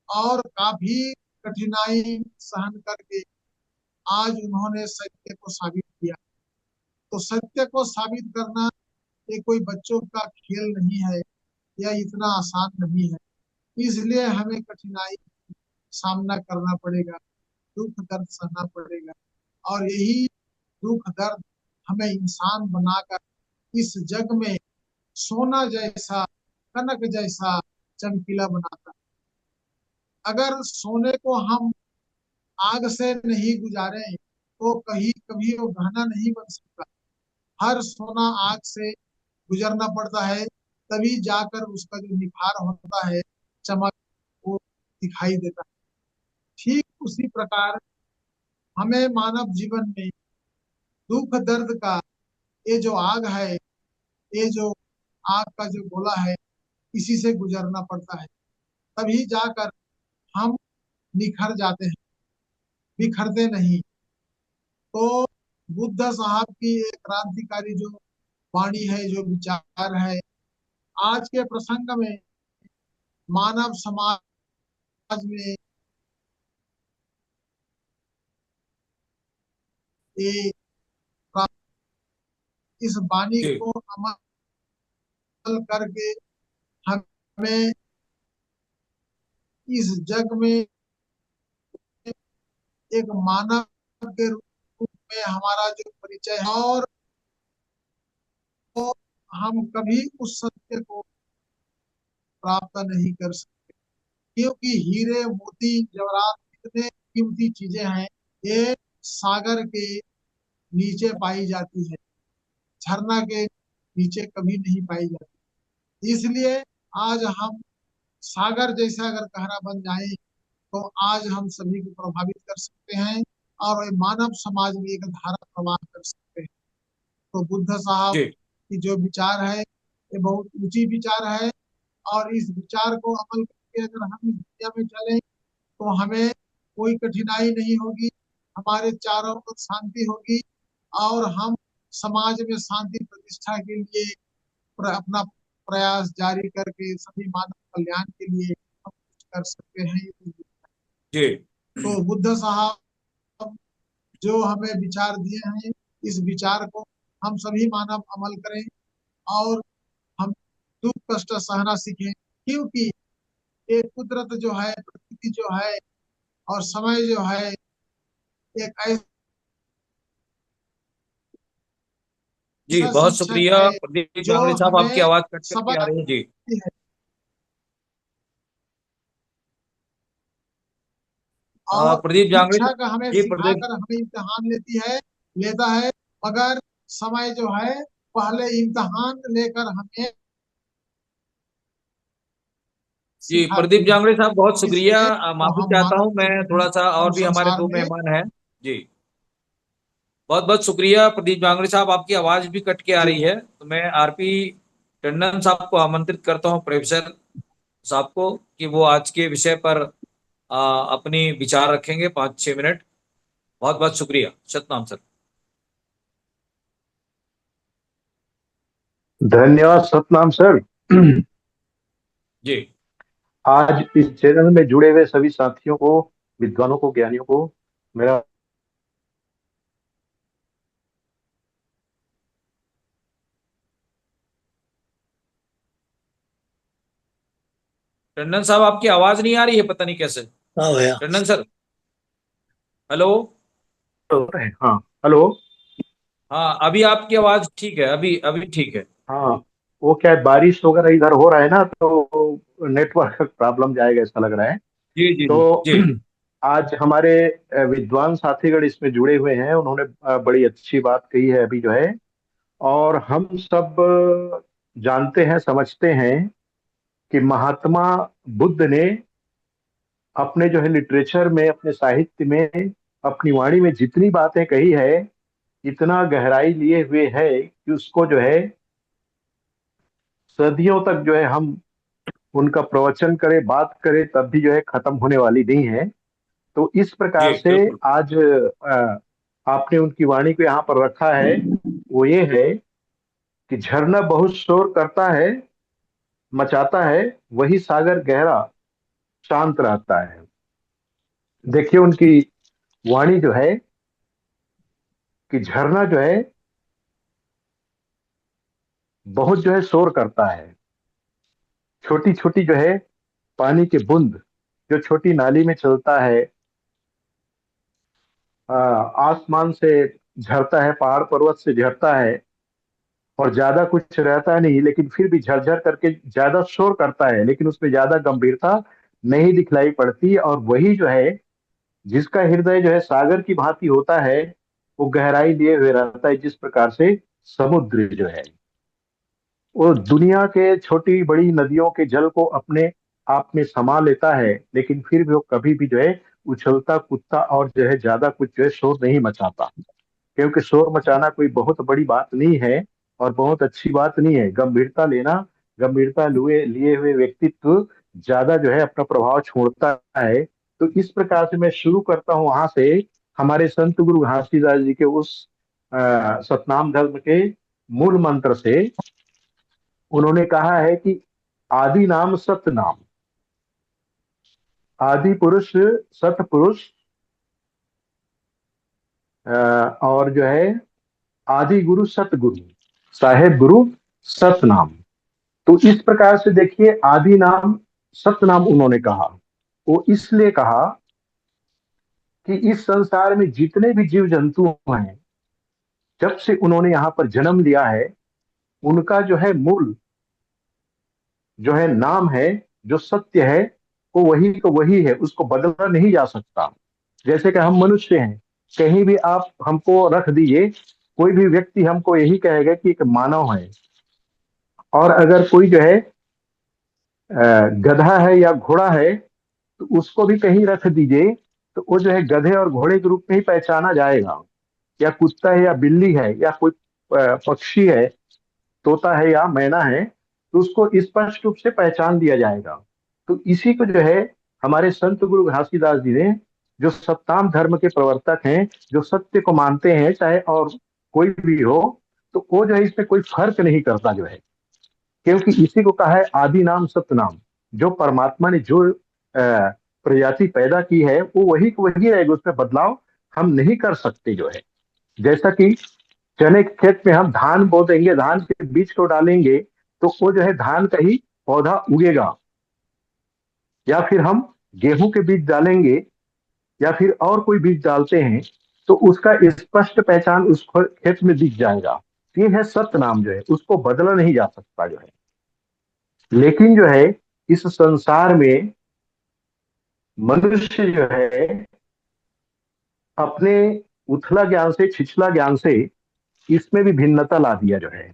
और काफी कठिनाई सहन करके आज उन्होंने सत्य को साबित किया। तो सत्य को साबित करना ये कोई बच्चों का खेल नहीं है या इतना आसान नहीं है। इसलिए हमें कठिनाई सामना करना पड़ेगा, दुख दर्द सहना पड़ेगा और यही दुख दर्द हमें इंसान बनाकर इस जग में सोना जैसा, कनक जैसा चमकीला बनाता है। अगर सोने को हम आग से नहीं गुजारे तो कहीं कभी वो गहना नहीं बन सकता। हर सोना आग से गुजरना पड़ता है, तभी जाकर उसका जो निखार होता है, चमक, वो दिखाई देता है। ठीक उसी प्रकार हमें मानव जीवन में दुख दर्द का ये जो आग है, ये जो आग का जो गोला है, इसी से गुजरना पड़ता है, तभी जाकर हम निखर जाते हैं, बिखरते नहीं। तो बुद्ध साहब की एक क्रांतिकारी जो वाणी है, जो विचार है, आज के प्रसंग में मानव समाज में ये इस वाणी जी को अमल करके हमें इस जग में एक मानव के रूप में हमारा जो परिचय है, और तो हम कभी उस सत्य को प्राप्त नहीं कर सकते, क्योंकि हीरे मोती जवाहरात इतने कीमती चीजें हैं, ये सागर के नीचे पाई जाती है, झरना के नीचे कभी नहीं पाई जाती। इसलिए आज हम सागर जैसा अगर गहरा बन जाए तो आज हम सभी को प्रभावित कर सकते हैं और मानव समाज में एक धारा प्रवाह कर सकते हैं। तो बुद्ध साहब जी की जो विचार है, ये बहुत ऊंची विचार है और इस विचार को अमल करके अगर हम इस दुनिया में चलें तो हमें कोई कठिनाई नहीं होगी, हमारे चारों ओर शांति होगी और हम समाज में शांति प्रतिष्ठा के लिए अपना प्रयास जारी करके सभी मानव कल्याण के लिए हम कुछ कर सकते हैं। जी तो बुद्ध साहब जो हमें विचार दिए हैं, इस विचार को हम सभी मानव अमल करें और हम दुख कष्ट सहना सीखें, क्योंकि ये कुदरत जो है, प्रकृति जो है और समय जो है, एक जी, ऐसा बहुत शिक्षक शुक्रिया है प्रदीप जो जांगड़े साहब, आपकी हमें आवाज कट कट के आ सबक रही है। जी है। और प्रदीप जांगड़े शिक्षक साहब। हमें जी प्रदीप। सिखाकर हमें इम्तिहान लेता है, मगर समय जो है पहले इम्तिहान लेकर हमें जी सिखाती प्रदीप है। जांगड़े साहब, बहुत शुक्रिया। इसलिए तो माफी हम चाहता मानव हूँ, मैं के, थोड़ा सा, हम और भी हमारे संसार दो में मेहमान हैं। जी बहुत बहुत शुक्रिया प्रदीप जांगड़े साहब, आपकी आवाज भी कट के आ जी रही है, तो मैं आरपी टंडन साहब को आमंत्रित करता हूँ, प्रोफेसर साहब को, कि वो आज के विषय पर अपनी विचार रखेंगे 5-6 मिनट। बहुत बहुत शुक्रिया। सतनाम सर। धन्यवाद सतनाम सर। जी आज इस चैनल में जुड़े हुए सभी साथियों को, विद्वानों को, ज्ञानियों को मेरा टंडन साहब, आपकी आवाज नहीं आ रही है, पता नहीं कैसे। हाँ भैया। Tandon sir, hello. हाँ, हेलो। हाँ, अभी आपकी आवाज ठीक है, अभी अभी ठीक है। हाँ, वो क्या है, बारिश वगैरह इधर हो रहा है ना, तो नेटवर्क प्रॉब्लम जाएगा ऐसा लग रहा है। जी जी जी तो जी आज हमारे विद्वान साथीगण इसमें जुड़े हुए हैं, उन्होंने बड़ी अच्छी बात कही है अभी जो है। और हम सब जानते हैं, समझते हैं कि महात्मा बुद्ध ने अपने जो है लिटरेचर में, अपने साहित्य में, अपनी वाणी में जितनी बातें कही है, इतना गहराई लिए हुए है कि उसको जो है सदियों तक जो है हम उनका प्रवचन करें, बात करें, तब भी जो है खत्म होने वाली नहीं है। तो इस जी प्रकार से बिल्कुल। आज आपने उनकी वाणी को यहाँ पर रखा है। वो ये है कि झरना बहुत शोर करता है, मचाता है, वही सागर गहरा शांत रहता है। देखिए उनकी वाणी जो है कि झरना जो है बहुत जो है शोर करता है, छोटी छोटी जो है पानी की बूंद जो छोटी नाली में चलता है, आसमान से झरता है, पहाड़ पर्वत से झरता है, और ज्यादा कुछ रहता नहीं, लेकिन फिर भी झरझर करके ज्यादा शोर करता है, लेकिन उसमें ज्यादा गंभीरता नहीं दिखलाई पड़ती। और वही जो है जिसका हृदय जो है सागर की भांति होता है, वो गहराई लिए हुए रहता है, जिस प्रकार से समुद्र जो है वो दुनिया के छोटी बड़ी नदियों के जल को अपने आप में समा लेता है, लेकिन फिर भी वो कभी भी जो है उछलता कूदता और जो है ज्यादा कुछ जो है शोर नहीं मचाता। क्योंकि शोर मचाना कोई बहुत बड़ी बात नहीं है और बहुत अच्छी बात नहीं है। गंभीरता लेना, गंभीरता लिए लिए हुए व्यक्तित्व ज्यादा जो है अपना प्रभाव छोड़ता है। तो इस प्रकार से मैं शुरू करता हूँ वहां से, हमारे संत गुरु घासीदास जी के उस सतनाम धर्म के मूल मंत्र से। उन्होंने कहा है कि आदि नाम सत नाम, आदि पुरुष सत पुरुष, और जो है आदि गुरु सत गुरु, साहेब गुरु सतनाम। तो इस प्रकार से देखिए, आदि नाम सतनाम उन्होंने कहा। वो इसलिए कहा कि इस संसार में जितने भी जीव जंतु हैं, जब से उन्होंने यहाँ पर जन्म लिया है, उनका जो है मूल जो है नाम है, जो सत्य है, वो वही तो वही है, उसको बदला नहीं जा सकता। जैसे कि हम मनुष्य हैं, कहीं भी आप हमको रख दीजिए, कोई भी व्यक्ति हमको यही कहेगा कि एक मानव है। और अगर कोई जो है गधा है या घोड़ा है, तो उसको भी कहीं रख दीजिए, तो वो जो है गधे और घोड़े के रूप में ही पहचाना जाएगा। या कुत्ता है या बिल्ली है या कोई पक्षी है, तोता है या मैना है, तो उसको स्पष्ट रूप से पहचान दिया जाएगा। तो इसी को जो है हमारे संत गुरु घासीदास जी ने, जो सत्ताम धर्म के प्रवर्तक हैं, जो सत्य को मानते हैं चाहे और कोई भी हो, तो वो जो है इसमें कोई फर्क नहीं करता जो है। क्योंकि इसी को कहा है आदि नाम सत्य नाम। जो परमात्मा ने जो प्रजाति पैदा की है वो वही को वही रहेगी, उसमें बदलाव हम नहीं कर सकते जो है। जैसा कि चने के खेत में हम धान बो देंगे, धान के बीज को डालेंगे तो वो जो है धान का ही पौधा उगेगा, या फिर हम गेहूं के बीज डालेंगे या फिर और कोई बीज डालते हैं तो उसका स्पष्ट पहचान उस खेत में दिख जाएगा। ये है सत्य नाम जो है, उसको बदला नहीं जा सकता जो है। लेकिन जो है इस संसार में मनुष्य जो है अपने उथला ज्ञान से, छिछला ज्ञान से इसमें भी भिन्नता ला दिया जो है।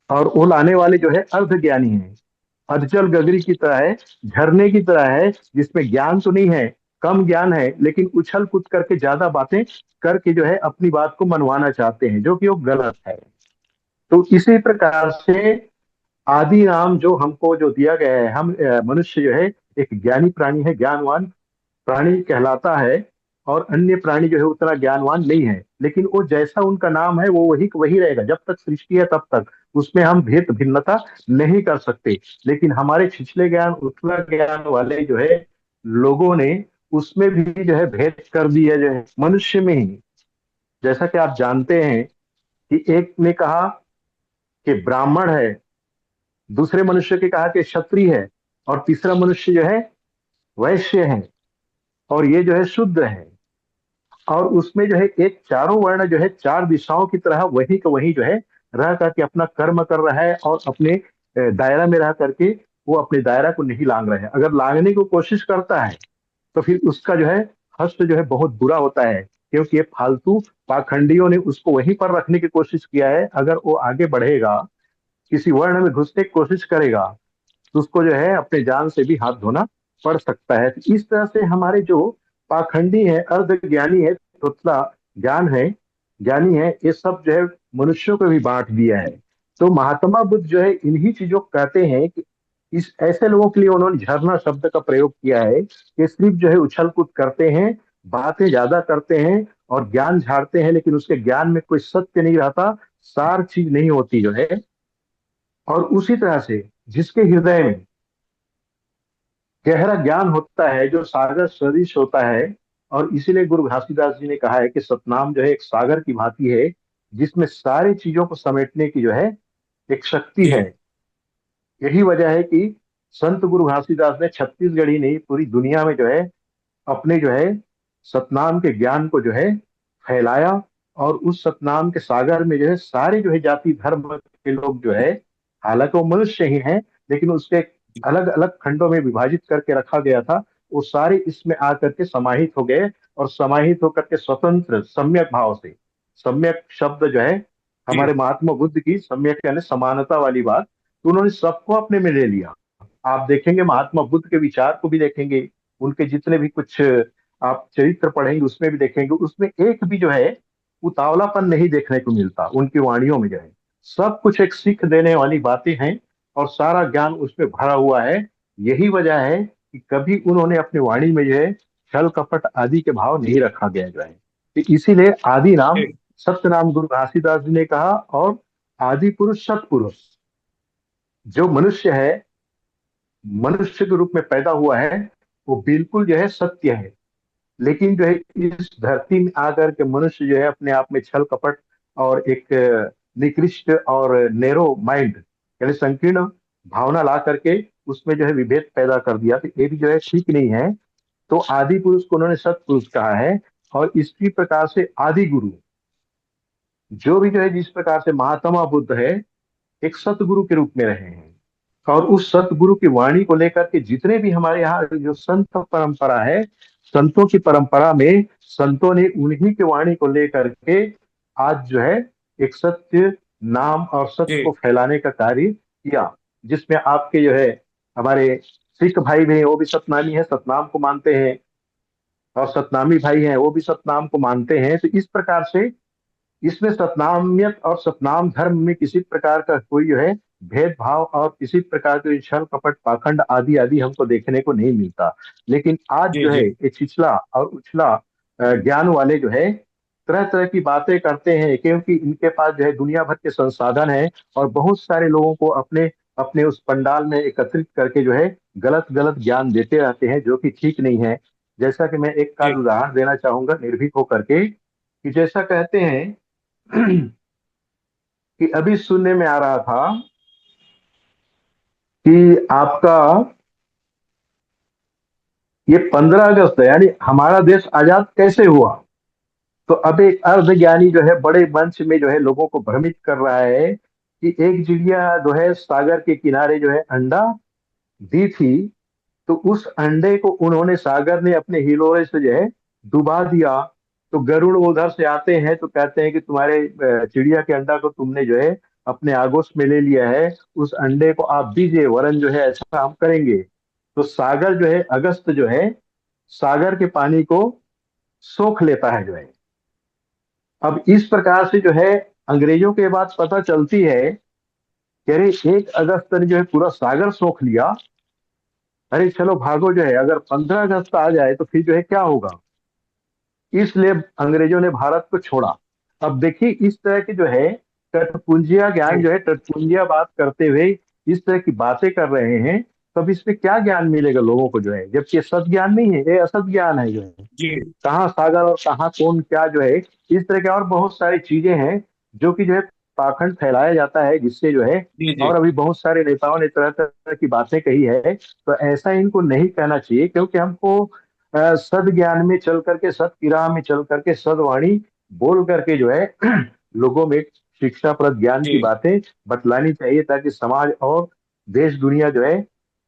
और वो लाने वाले जो है अर्ध ज्ञानी है, अधजल गगरी की तरह है, झरने की तरह है, जिसमें ज्ञान तो नहीं है, कम ज्ञान है, लेकिन उछल कूद करके ज्यादा बातें करके जो है अपनी बात को मनवाना चाहते हैं, जो कि वो गलत है। तो इसी प्रकार से आदि नाम जो हमको जो दिया गया है, हम मनुष्य जो है एक ज्ञानी प्राणी है, ज्ञानवान प्राणी कहलाता है। और अन्य प्राणी जो है उतना ज्ञानवान नहीं है, लेकिन वो जैसा उनका नाम है वो वही वही रहेगा जब तक सृष्टि है तब तक। उसमें हम भेद भिन्नता नहीं कर सकते। लेकिन हमारे छिछले ज्ञान, उथला ज्ञान वाले जो है लोगों ने उसमें भी जो है भेद कर दिया जो है मनुष्य में ही। जैसा कि आप जानते हैं कि एक ने कहा कि ब्राह्मण है, दूसरे मनुष्य के कहा कि क्षत्रिय है, और तीसरा मनुष्य जो है वैश्य है, और ये जो है शूद्र है। और उसमें जो है एक चारों वर्ण जो है चार दिशाओं की तरह वही का वही जो है रह करके अपना कर्म कर रहा है, और अपने दायरा में रह करके वो अपने दायरा को नहीं लांग रहा है। अगर लांगने की कोशिश करता है तो फिर उसका जो है हस्त जो है बहुत बुरा होता है, क्योंकि ये फालतू पाखंडियों ने उसको वहीं पर रखने की कोशिश किया है। अगर वो आगे बढ़ेगा, किसी वर्ण में घुसने की कोशिश करेगा, तो उसको जो है अपने जान से भी हाथ धोना पड़ सकता है। तो इस तरह से हमारे जो पाखंडी है, अर्ध ज्ञानी है, थोथला ज्ञान है, ज्ञानी है, ये सब जो है मनुष्यों को भी बांट दिया है। तो महात्मा बुद्ध जो है इन्हीं चीजों को कहते हैं कि इस ऐसे लोगों के लिए उन्होंने झरना शब्द का प्रयोग किया है कि सिर्फ जो है उछल कूद करते हैं, बातें ज्यादा करते हैं और ज्ञान झाड़ते हैं, लेकिन उसके ज्ञान में कोई सत्य नहीं रहता, सार चीज नहीं होती जो है। और उसी तरह से जिसके हृदय में गहरा ज्ञान होता है, जो सागर सदृश होता है, और इसीलिए गुरु घासीदास जी ने कहा है कि सतनाम जो है एक सागर की भांति है, जिसमें सारी चीजों को समेटने की जो है एक शक्ति जी है। यही वजह है कि संत गुरु घासीदास ने छत्तीसगढ़ ही नहीं पूरी दुनिया में जो है अपने जो है सतनाम के ज्ञान को जो है फैलाया। और उस सतनाम के सागर में जो है सारे जो है जाति धर्म के लोग जो है, हालांकि वो मनुष्य ही हैं, लेकिन उसके अलग अलग खंडों में विभाजित करके रखा गया था, वो सारे इसमें आकर के समाहित हो गए। और समाहित होकर के स्वतंत्र सम्यक भाव से, सम्यक शब्द जो है जी हमारे महात्मा बुद्ध की सम्यक यानी समानता वाली बात, तो उन्होंने सबको अपने में ले लिया। आप देखेंगे महात्मा बुद्ध के विचार को भी देखेंगे, उनके जितने भी कुछ आप चरित्र पढ़ेंगे उसमें भी देखेंगे, उसमें एक भी जो है उतावलापन नहीं देखने को मिलता उनकी वाणियों में जो है। सब कुछ एक सीख देने वाली बातें हैं और सारा ज्ञान उसमें भरा हुआ है। यही वजह है कि कभी उन्होंने अपनी वाणी में जो है छल कपट आदि के भाव नहीं रखा गया जो है। तो इसीलिए आदि नाम जी सत्य नाम गुरु घासीदास जी ने कहा। और आदि पुरुष सत्पुरुष जो मनुष्य है, मनुष्य के रूप में पैदा हुआ है, वो बिल्कुल जो है सत्य है। लेकिन जो है इस धरती में आकर के मनुष्य जो है अपने आप में छल कपट और एक निकृष्ट और नेरो माइंड यानी संकीर्ण भावना ला करके उसमें जो है विभेद पैदा कर दिया, तो ये भी जो है ठीक नहीं है। तो आदि पुरुष को उन्होंने सत्पुरुष कहा है। और इसी प्रकार से आदि गुरु जो भी जो है जिस प्रकार से महात्मा बुद्ध है एक सतगुरु के रूप में रहे हैं। और उस सतगुरु की वाणी को लेकर के जितने भी हमारे यहाँ जो संत परंपरा है, संतों की परंपरा में संतों ने उन्हीं की वाणी को लेकर के आज जो है एक सत्य नाम और सत्य को जी फैलाने का कार्य किया। जिसमें आपके जो है हमारे सिख भाई भी हैं, वो भी सतनामी है, सतनाम को मानते हैं, और सतनामी भाई हैं वो भी सतनाम को मानते हैं। तो इस प्रकार से इसमें सतनामियत और सतनाम धर्म में किसी प्रकार का कोई जो है भेदभाव और किसी प्रकार के छल कपट पाखंड आदि आदि हमको देखने को नहीं मिलता। लेकिन आज जी जो है जी ये छिछला और उछला ज्ञान वाले जो है तरह तरह की बातें करते हैं, क्योंकि इनके पास जो है दुनिया भर के संसाधन है और बहुत सारे लोगों को अपने अपने उस पंडाल में एकत्रित करके जो है गलत गलत ज्ञान देते रहते हैं, जो कि ठीक नहीं है। जैसा कि मैं एक का जी उदाहरण देना चाहूंगा निर्भीक होकर के, कि जैसा कहते हैं कि अभी सुनने में आ रहा था कि आपका ये 15 अगस्त है, यानी हमारा देश आजाद कैसे हुआ। तो अब एक अर्धज्ञानी जो है बड़े मंच में जो है लोगों को भ्रमित कर रहा है कि एक चिड़िया जो है सागर के किनारे जो है अंडा दी थी, तो उस अंडे को उन्होंने, सागर ने अपने हिलोरे से जो है डुबा दिया। तो गरुड़ उधर से आते हैं तो कहते हैं कि तुम्हारे चिड़िया के अंडा को तुमने जो है अपने आगोश में ले लिया है, उस अंडे को आप दीजिए, वरन जो है ऐसा हम करेंगे। तो सागर जो है, अगस्त जो है सागर के पानी को सोख लेता है जो है। अब इस प्रकार से जो है अंग्रेजों के बाद पता चलती है कि अरे 1 अगस्त ने जो है पूरा सागर सोख लिया। अरे चलो भागो जो है, अगर 15 अगस्त आ जाए तो फिर जो है क्या होगा। इसलिए अंग्रेजों ने भारत को छोड़ा। अब देखिए इस तरह की जो है टटपुंजिया ज्ञान जी जो है, टटपुंजिया बात करते हुए इस तरह की बातें कर रहे हैं, तब इसमें क्या ज्ञान मिलेगा लोगों को जो है, जबकि ये सत ज्ञान नहीं है, ये असत ज्ञान है जो है। जी कहाँ सागर और कहाँ कौन क्या जो है, इस तरह के और बहुत सारी चीजें हैं जो कि जो है पाखंड फैलाया जाता है, जिससे जो है, जी जी और अभी बहुत सारे नेताओं ने तरह तरह की बातें कही है। तो ऐसा इनको नहीं कहना चाहिए, क्योंकि हमको सद ज्ञान में चल करके, सत की राह में चल करके, सदवाणी बोल करके जो है लोगों में शिक्षाप्रद ज्ञान की जी बातें बतलानी चाहिए, ताकि समाज और देश दुनिया जो है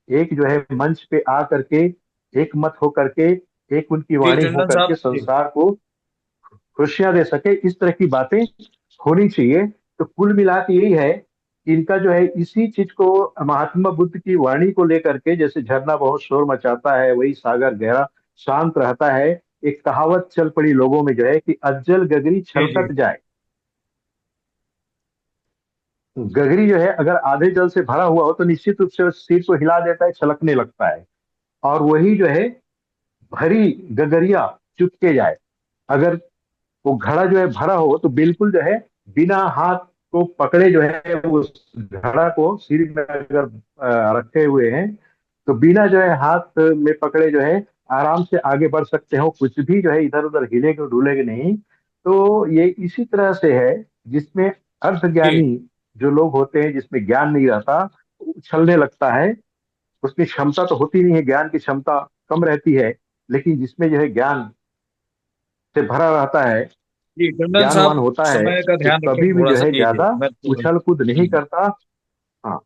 एक जो है मंच पे आ करके, एक मत हो करके, एक उनकी जी वाणी हो टंडन करके साहब जी संसार को खुशियां दे सके। इस तरह की बातें होनी चाहिए। तो कुल मिला के यही है कि इनका जो है इसी चीज को, महात्मा बुद्ध की वाणी को लेकर के, जैसे झरना बहुत शोर मचाता है वही सागर गहरा शांत रहता है, एक कहावत चल पड़ी लोगों में जो है कि अज्जल गगरी जी जी छलकत जाए। गगरी जो है अगर आधे जल से भरा हुआ हो तो निश्चित रूप से उस सिर को हिला देता है, छलकने लगता है। और वही जो है भरी गगरिया चुपके जाए। अगर वो घड़ा जो है भरा हो तो बिल्कुल जो है बिना हाथ को पकड़े जो है उस घड़ा को सिर में अगर रखे हुए हैं, तो बिना जो है हाथ में पकड़े जो है आराम से आगे बढ़ सकते हो, कुछ भी जो है इधर उधर हिलेगे डुलेगे नहीं। तो ये इसी तरह से है, जिसमें जी अर्धज्ञानी जो लोग होते हैं, जिसमें ज्ञान नहीं रहता, वो उछलने लगता है। उसकी क्षमता तो होती नहीं है, ज्ञान की क्षमता कम रहती है, लेकिन जिसमें जो है ज्ञान से भरा रहता है, जी टंडन ज्ञानवान साहब, होता है, समय का वो ध्यान रखें कभी भी थोड़ा जो सा। है जी जी ज्यादा मैं तो उछल कूद नहीं करता। हाँ,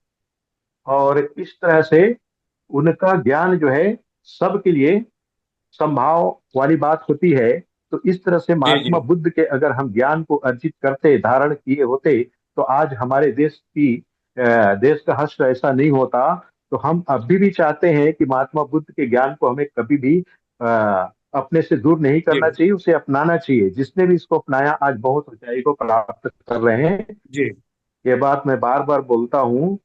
और इस तरह से उनका ज्ञान जो है सबके लिए संभाव वाली बात होती है। तो इस तरह से जी जी महात्मा बुद्ध के अगर हम ज्ञान को अर्जित करते, धारण किए होते, तो आज हमारे देश का हश्र ऐसा नहीं होता। तो हम अभी भी चाहते हैं कि महात्मा बुद्ध के ज्ञान को हमें कभी भी अपने से दूर नहीं जी करना चाहिए, उसे अपनाना चाहिए। जिसने भी इसको अपनाया आज बहुत ऊंचाई को प्राप्त कर रहे हैं। जी ये बात मैं बार बार बोलता हूँ।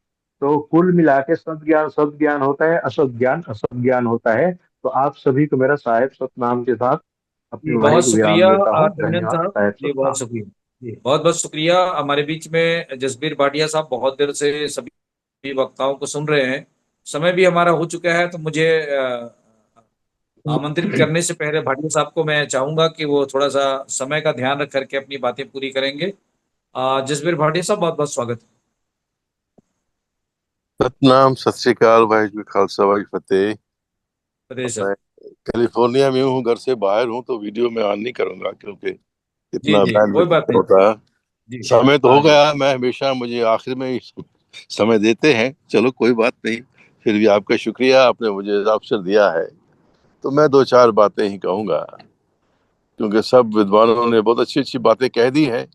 तो कुल मिला के सद ज्ञान होता है, असत ज्ञान असत ज्ञान होता है। तो आप सभी को मेरा साहेब सतनाम के साथ अपनी जी वाणी बहुत को विराम शुक्रिया देता हूँ। टंडन धन्यवाद। साहब। साहेब जी बहुत सतनाम। शुक्रिया। जी बहुत बहुत शुक्रिया। हमारे बीच में जसबीर भाटिया साहब बहुत देर से सभी वक्ताओं को सुन रहे हैं। समय भी हमारा हो चुका है, तो मुझे आमंत्रित करने से पहले भाटिया साहब को मैं चाहूंगा कि वो थोड़ा सा समय का ध्यान रख करके अपनी बातें पूरी करेंगे। जसबीर भाटिया साहब, बहुत बहुत स्वागत सतनाम, सत श्री अकाल, वाहिगुरू खालसा वाहिगुरू फतेह। है सर। मैं कैलिफोर्निया में हूँ, घर से बाहर हूँ, तो वीडियो में ऑन नहीं करूंगा क्योंकि जी इतना जी कोई बैंडविड्थ बात नहीं नहीं सर। होता है। जी समय तो हाँ हो जी गया, मैं हमेशा, मुझे आखिर में ही समय देते हैं। चलो कोई बात नहीं, फिर भी आपका शुक्रिया, आपने मुझे अवसर दिया है। तो मैं दो चार बातें ही कहूंगा, क्योंकि सब विद्वानों ने बहुत अच्छी अच्छी बातें कह दी हैं।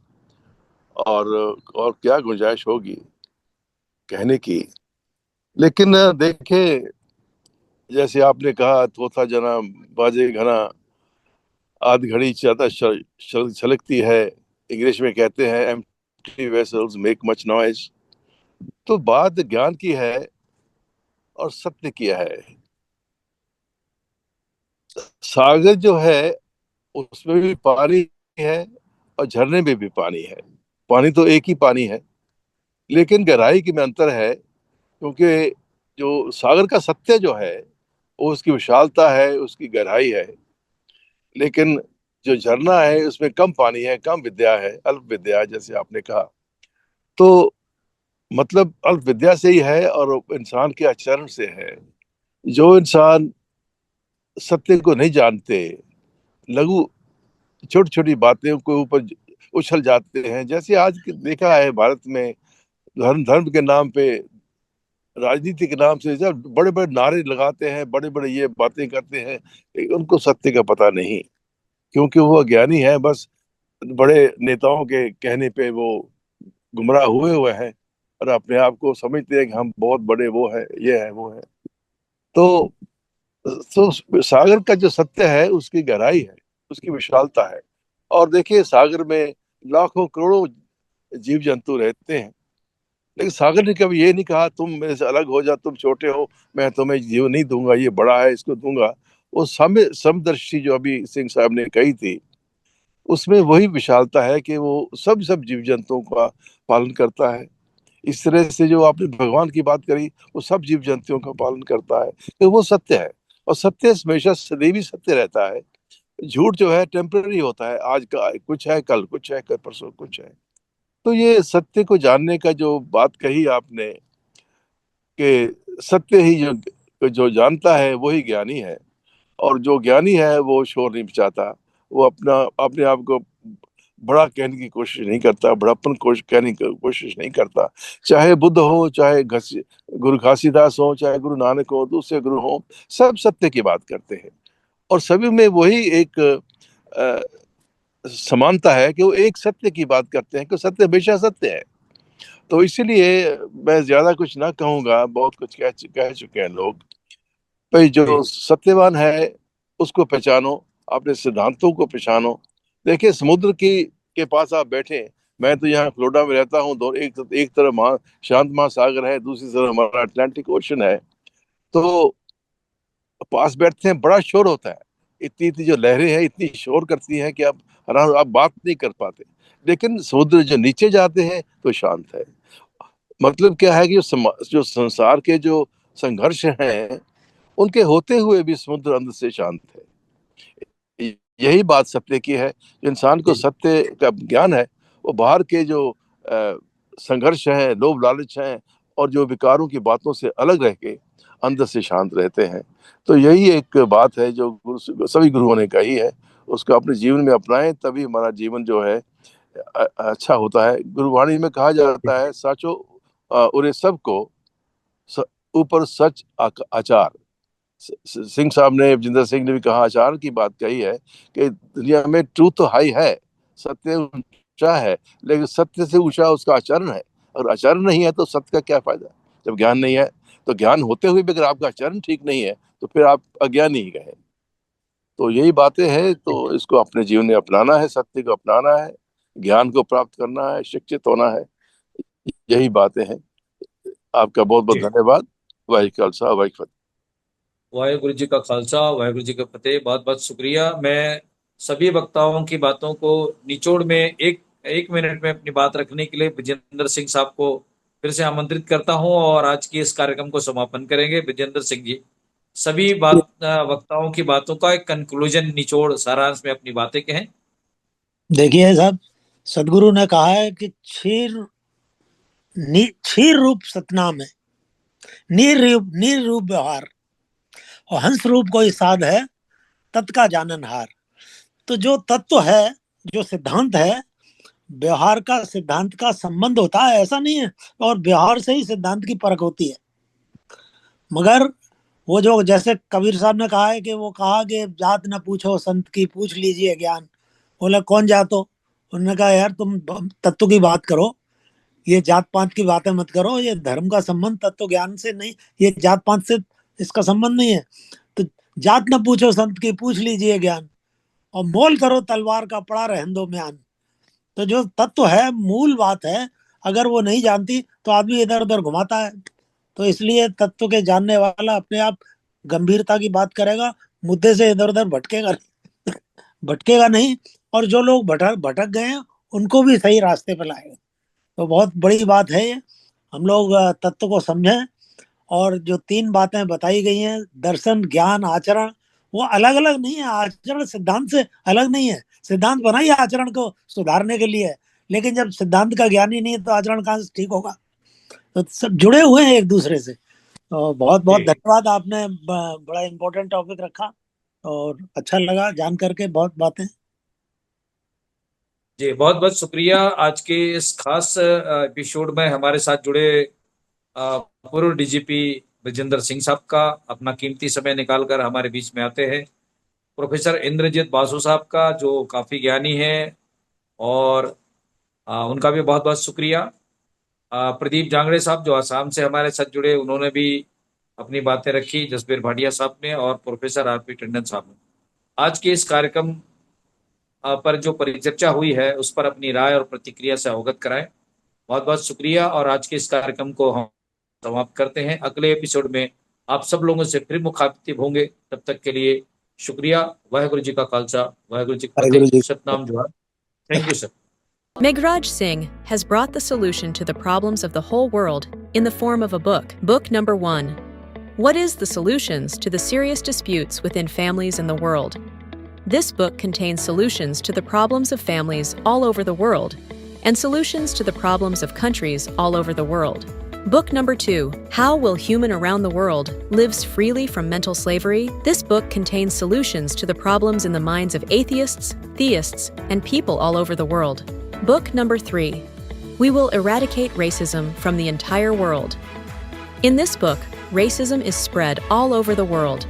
और और क्या गुंजाइश होगी कहने की। लेकिन देखें, जैसे आपने कहा, तोता जना बाजे घना, आध घड़ी ज्यादा छलकती है। इंग्लिश में कहते हैं empty vessels make much noise. तो बात ज्ञान की है और सत्य की है। सागर जो है उसमें भी पानी है, और झरने में भी पानी है। पानी तो एक ही पानी है, लेकिन गहराई में अंतर है, क्योंकि जो सागर का सत्य जो है वो उसकी विशालता है, उसकी गहराई है। लेकिन जो झरना है उसमें कम पानी है, कम विद्या है, अल्प विद्या है, जैसे आपने कहा। तो मतलब अल्प विद्या से ही है और इंसान के आचरण से है। जो इंसान सत्य को नहीं जानते, लघु छोटी छोटी बातें के ऊपर उछल जाते हैं, जैसे आज देखा है भारत में, धर्म धर्म के नाम पे, राजनीति के नाम से जब बड़े बड़े नारे लगाते हैं, बड़े बड़े ये बातें करते हैं, लेकिन उनको सत्य का पता नहीं, क्योंकि वो अज्ञानी है। बस बड़े नेताओं के कहने पे वो गुमराह हुए हुए हैं और अपने आप को समझते हैं कि हम बहुत बड़े वो है, ये है, वो है। तो सागर का जो सत्य है उसकी गहराई है, उसकी विशालता है। और देखिए, सागर में लाखों करोड़ों जीव जंतु रहते हैं, लेकिन सागर ने कभी ये नहीं कहा तुम मेरे से अलग हो जा, तुम छोटे हो, मैं तुम्हें जीव नहीं दूंगा, ये बड़ा है इसको दूंगा। वो समदर्शी जो अभी सिंह साहब ने कही थी, उसमें वही विशालता है कि वो सब जीव जंतुओं का पालन करता है। इस तरह से जो आपने भगवान की बात करी, वो सब जीव जंतुओं का पालन करता है, तो वो सत्य है। और सत्य हमेशा सदैव ही सत्य रहता है। झूठ जो है टेम्पररी होता है, आज का कुछ है, कल कुछ है, कल परसों कुछ है। तो ये सत्य को जानने का जो बात कही आपने, कि सत्य ही जो जो जानता है वही ज्ञानी है, और जो ज्ञानी है वो शोर नहीं मचाता, वो अपने आप को बड़ा कहने की कोशिश नहीं करता, बड़प्पन कहने की कोशिश नहीं करता। चाहे बुद्ध हो, चाहे गुरु घासीदास हो, चाहे गुरु नानक हो, दूसरे गुरु हो, सब सत्य की बात करते हैं। और सभी में वही एक अ, समानता है कि वो एक सत्य की बात करते हैं, कि सत्य हमेशा सत्य है। तो इसीलिए मैं ज्यादा कुछ ना कहूंगा, बहुत कुछ कह चुके हैं लोग। भाई, जो जी सत्यवान है उसको पहचानो, अपने सिद्धांतों को पहचानो। देखिए, समुद्र की के पास आप बैठे, मैं तो यहाँ फ्लोरिडा में रहता हूँ, दो एक तरफ शांत महासागर है, दूसरी तरफ हमारा अटलांटिक ओशन है। तो पास बैठते हैं, बड़ा शोर होता है, इतनी इतनी जो लहरें हैं इतनी शोर करती हैं कि आप बात नहीं कर पाते। लेकिन समुद्र जो नीचे जाते हैं तो शांत है। मतलब क्या है कि जो संसार के जो संघर्ष हैं, उनके होते हुए भी समुद्र अंदर से शांत है। यही बात सत्य की है। इंसान को जी सत्य का ज्ञान है, वो बाहर के जो संघर्ष हैं, लोभ लालच हैं, और जो विकारों की बातों से अलग रह के अंदर से शांत रहते हैं। तो यही एक बात है जो सभी गुरुओं ने कही है, उसको अपने जीवन में अपनाएं, तभी हमारा जीवन जो है अच्छा होता है। गुरुवाणी में कहा जाता है, साचो उरे सबको, स- ऊपर सच आचार। सिंह साहब ने, जिंदर सिंह ने भी कहा, आचार की बात कही है कि दुनिया में ट्रूथ तो हाई है, सत्य ऊंचा है, लेकिन सत्य से ऊंचा उसका आचरण है। और आचरण नहीं है तो सत्य का क्या फायदा? जब ज्ञान नहीं है, तो ज्ञान होते हुए भी अगर आपका आचरण ठीक नहीं है तो फिर आप अज्ञानी ही कहे। तो यही बातें हैं, तो इसको अपने जीवन में अपनाना है, सत्य को अपनाना है, ज्ञान को प्राप्त करना है, शिक्षित होना है। यही बातें हैं। आपका बहुत बहुत जी। धन्यवाद। वाहिगुरू का खालसा, वाहिगुरू की फतेह। वाहेगुरु जी का खालसा, वाहेगुरु जी का फतेह। बहुत बहुत शुक्रिया। मैं सभी वक्ताओं की बातों को निचोड़ में एक एक मिनट में अपनी बात रखने के लिए विजेंद्र सिंह साहब को फिर से आमंत्रित करता हूं, और आज की इस कार्यक्रम को समापन करेंगे विजेंद्र सिंह जी। सभी वक्ताओं की बातों का एक कंक्लूजन, निचोड़, सारांश में अपनी बातें कहें। देखिए साहब, सदगुरु ने कहा है कि क्षीर रूप सतनाम है, नीर रूप व्यवहार, और हंस रूप कोई साध है, तत् का जानन हार। तो जो तत्व है, जो सिद्धांत है, व्यवहार का सिद्धांत का संबंध होता है, ऐसा नहीं है, और व्यवहार से ही सिद्धांत की परख होती है। मगर वो जो, जैसे कबीर साहब ने कहा है कि वो कहा कि जात न पूछो संत की, पूछ लीजिए ज्ञान। बोला कौन जात हो? उन्होंने कहा यार तुम तत्व की बात करो, ये जात पात की बातें मत करो, ये धर्म का संबंध तत्व ज्ञान से नहीं, ये जात पात से इसका संबंध नहीं है। तो जात न पूछो संत की, पूछ लीजिए ज्ञान, और मोल करो तलवार का, पड़ा रहन दो म्यान। तो जो तत्व है, मूल बात है, अगर वो नहीं जानती तो आदमी इधर उधर घुमाता है। तो इसलिए तत्व के जानने वाला अपने आप गंभीरता की बात करेगा, मुद्दे से इधर उधर भटकेगा भटकेगा नहीं, और जो लोग भटक गए हैं उनको भी सही रास्ते पर लाएगा। तो बहुत बड़ी बात है ये। हम लोग तत्व को समझें, और जो 3 बातें बताई गई हैं, दर्शन, ज्ञान, आचरण, वो अलग अलग नहीं है। आचरण सिद्धांत से अलग नहीं है। सिद्धांत बना ही आचरण को सुधारने के लिए है, लेकिन जब सिद्धांत का ज्ञान ही नहीं है तो आचरण कहाँ से ठीक होगा। तो सब जुड़े हुए हैं एक दूसरे से। तो बहुत बहुत जी धन्यवाद, आपने बड़ा इम्पोर्टेंट टॉपिक रखा और अच्छा लगा जान करके बहुत बातें। जी, बहुत बहुत शुक्रिया। आज के इस खास एपिसोड में हमारे साथ जुड़े पूर्व डीजीपी विजेंद्र सिंह साहब का, अपना कीमती समय निकालकर हमारे बीच में आते हैं। प्रोफेसर इंद्रजीत बासु साहब का, जो काफी ज्ञानी हैं, और उनका भी बहुत बहुत शुक्रिया। प्रदीप जांगड़े साहब जो आसाम से हमारे साथ जुड़े, उन्होंने भी अपनी बातें रखी, जसबीर भाटिया साहब ने और प्रोफेसर आरपी टंडन साहब ने। आज के इस कार्यक्रम पर जो परिचर्चा हुई है उस पर अपनी राय और प्रतिक्रिया से अवगत कराएं। बहुत बहुत शुक्रिया, और आज के इस कार्यक्रम को हम समाप्त करते हैं। अगले एपिसोड में आप सब लोगों से फिर मुखातिब होंगे। तब तक के लिए शुक्रिया। वाहेगुरु जी का खालसा, वाहेगुरु जी की वाहेगुरु फतेह। जी। सतनाम जोहार। Thank you sir. Meghraj Singh has brought the solution to the problems of the whole world in the form of a book. Book number 1. What is the solutions to the serious disputes within families in the world? This book contains solutions to the problems of families all over the world and solutions to the problems of countries all over the world. Book number 2. How will human around the world lives freely from mental slavery? This book contains solutions to the problems in the minds of atheists, theists, and people all over the world. Book number 3. We will eradicate racism from the entire world. In this book, racism is spread all over the world.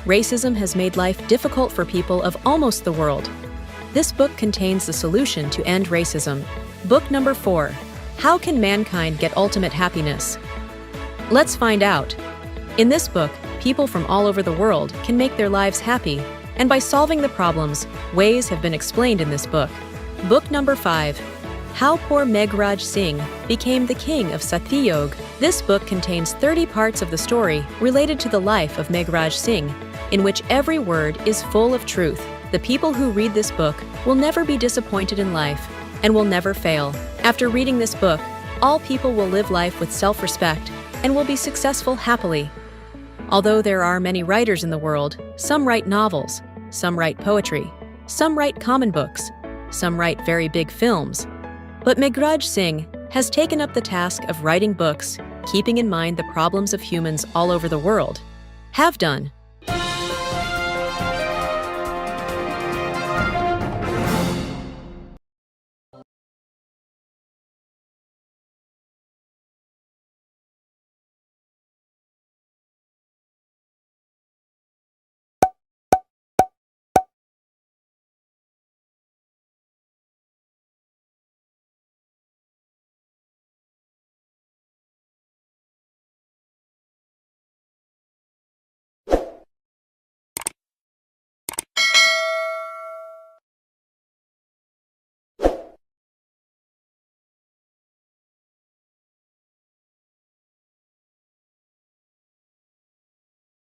Racism has made life difficult for people of almost the world. This book contains the solution to end racism. Book number 4. How can mankind get ultimate happiness? Let's find out. In this book, people from all over the world can make their lives happy, and by solving the problems, ways have been explained in this book. Book number 5. How poor Meghraj Singh became the king of Satyayog. This book contains 30 parts of the story related to the life of Meghraj Singh, in which every word is full of truth. The people who read this book will never be disappointed in life and will never fail. After reading this book, all people will live life with self-respect and will be successful happily. Although there are many writers in the world, some write novels, some write poetry, some write common books, some write very big films. But Meghraj Singh has taken up the task of writing books, keeping in mind the problems of humans all over the world. Have done.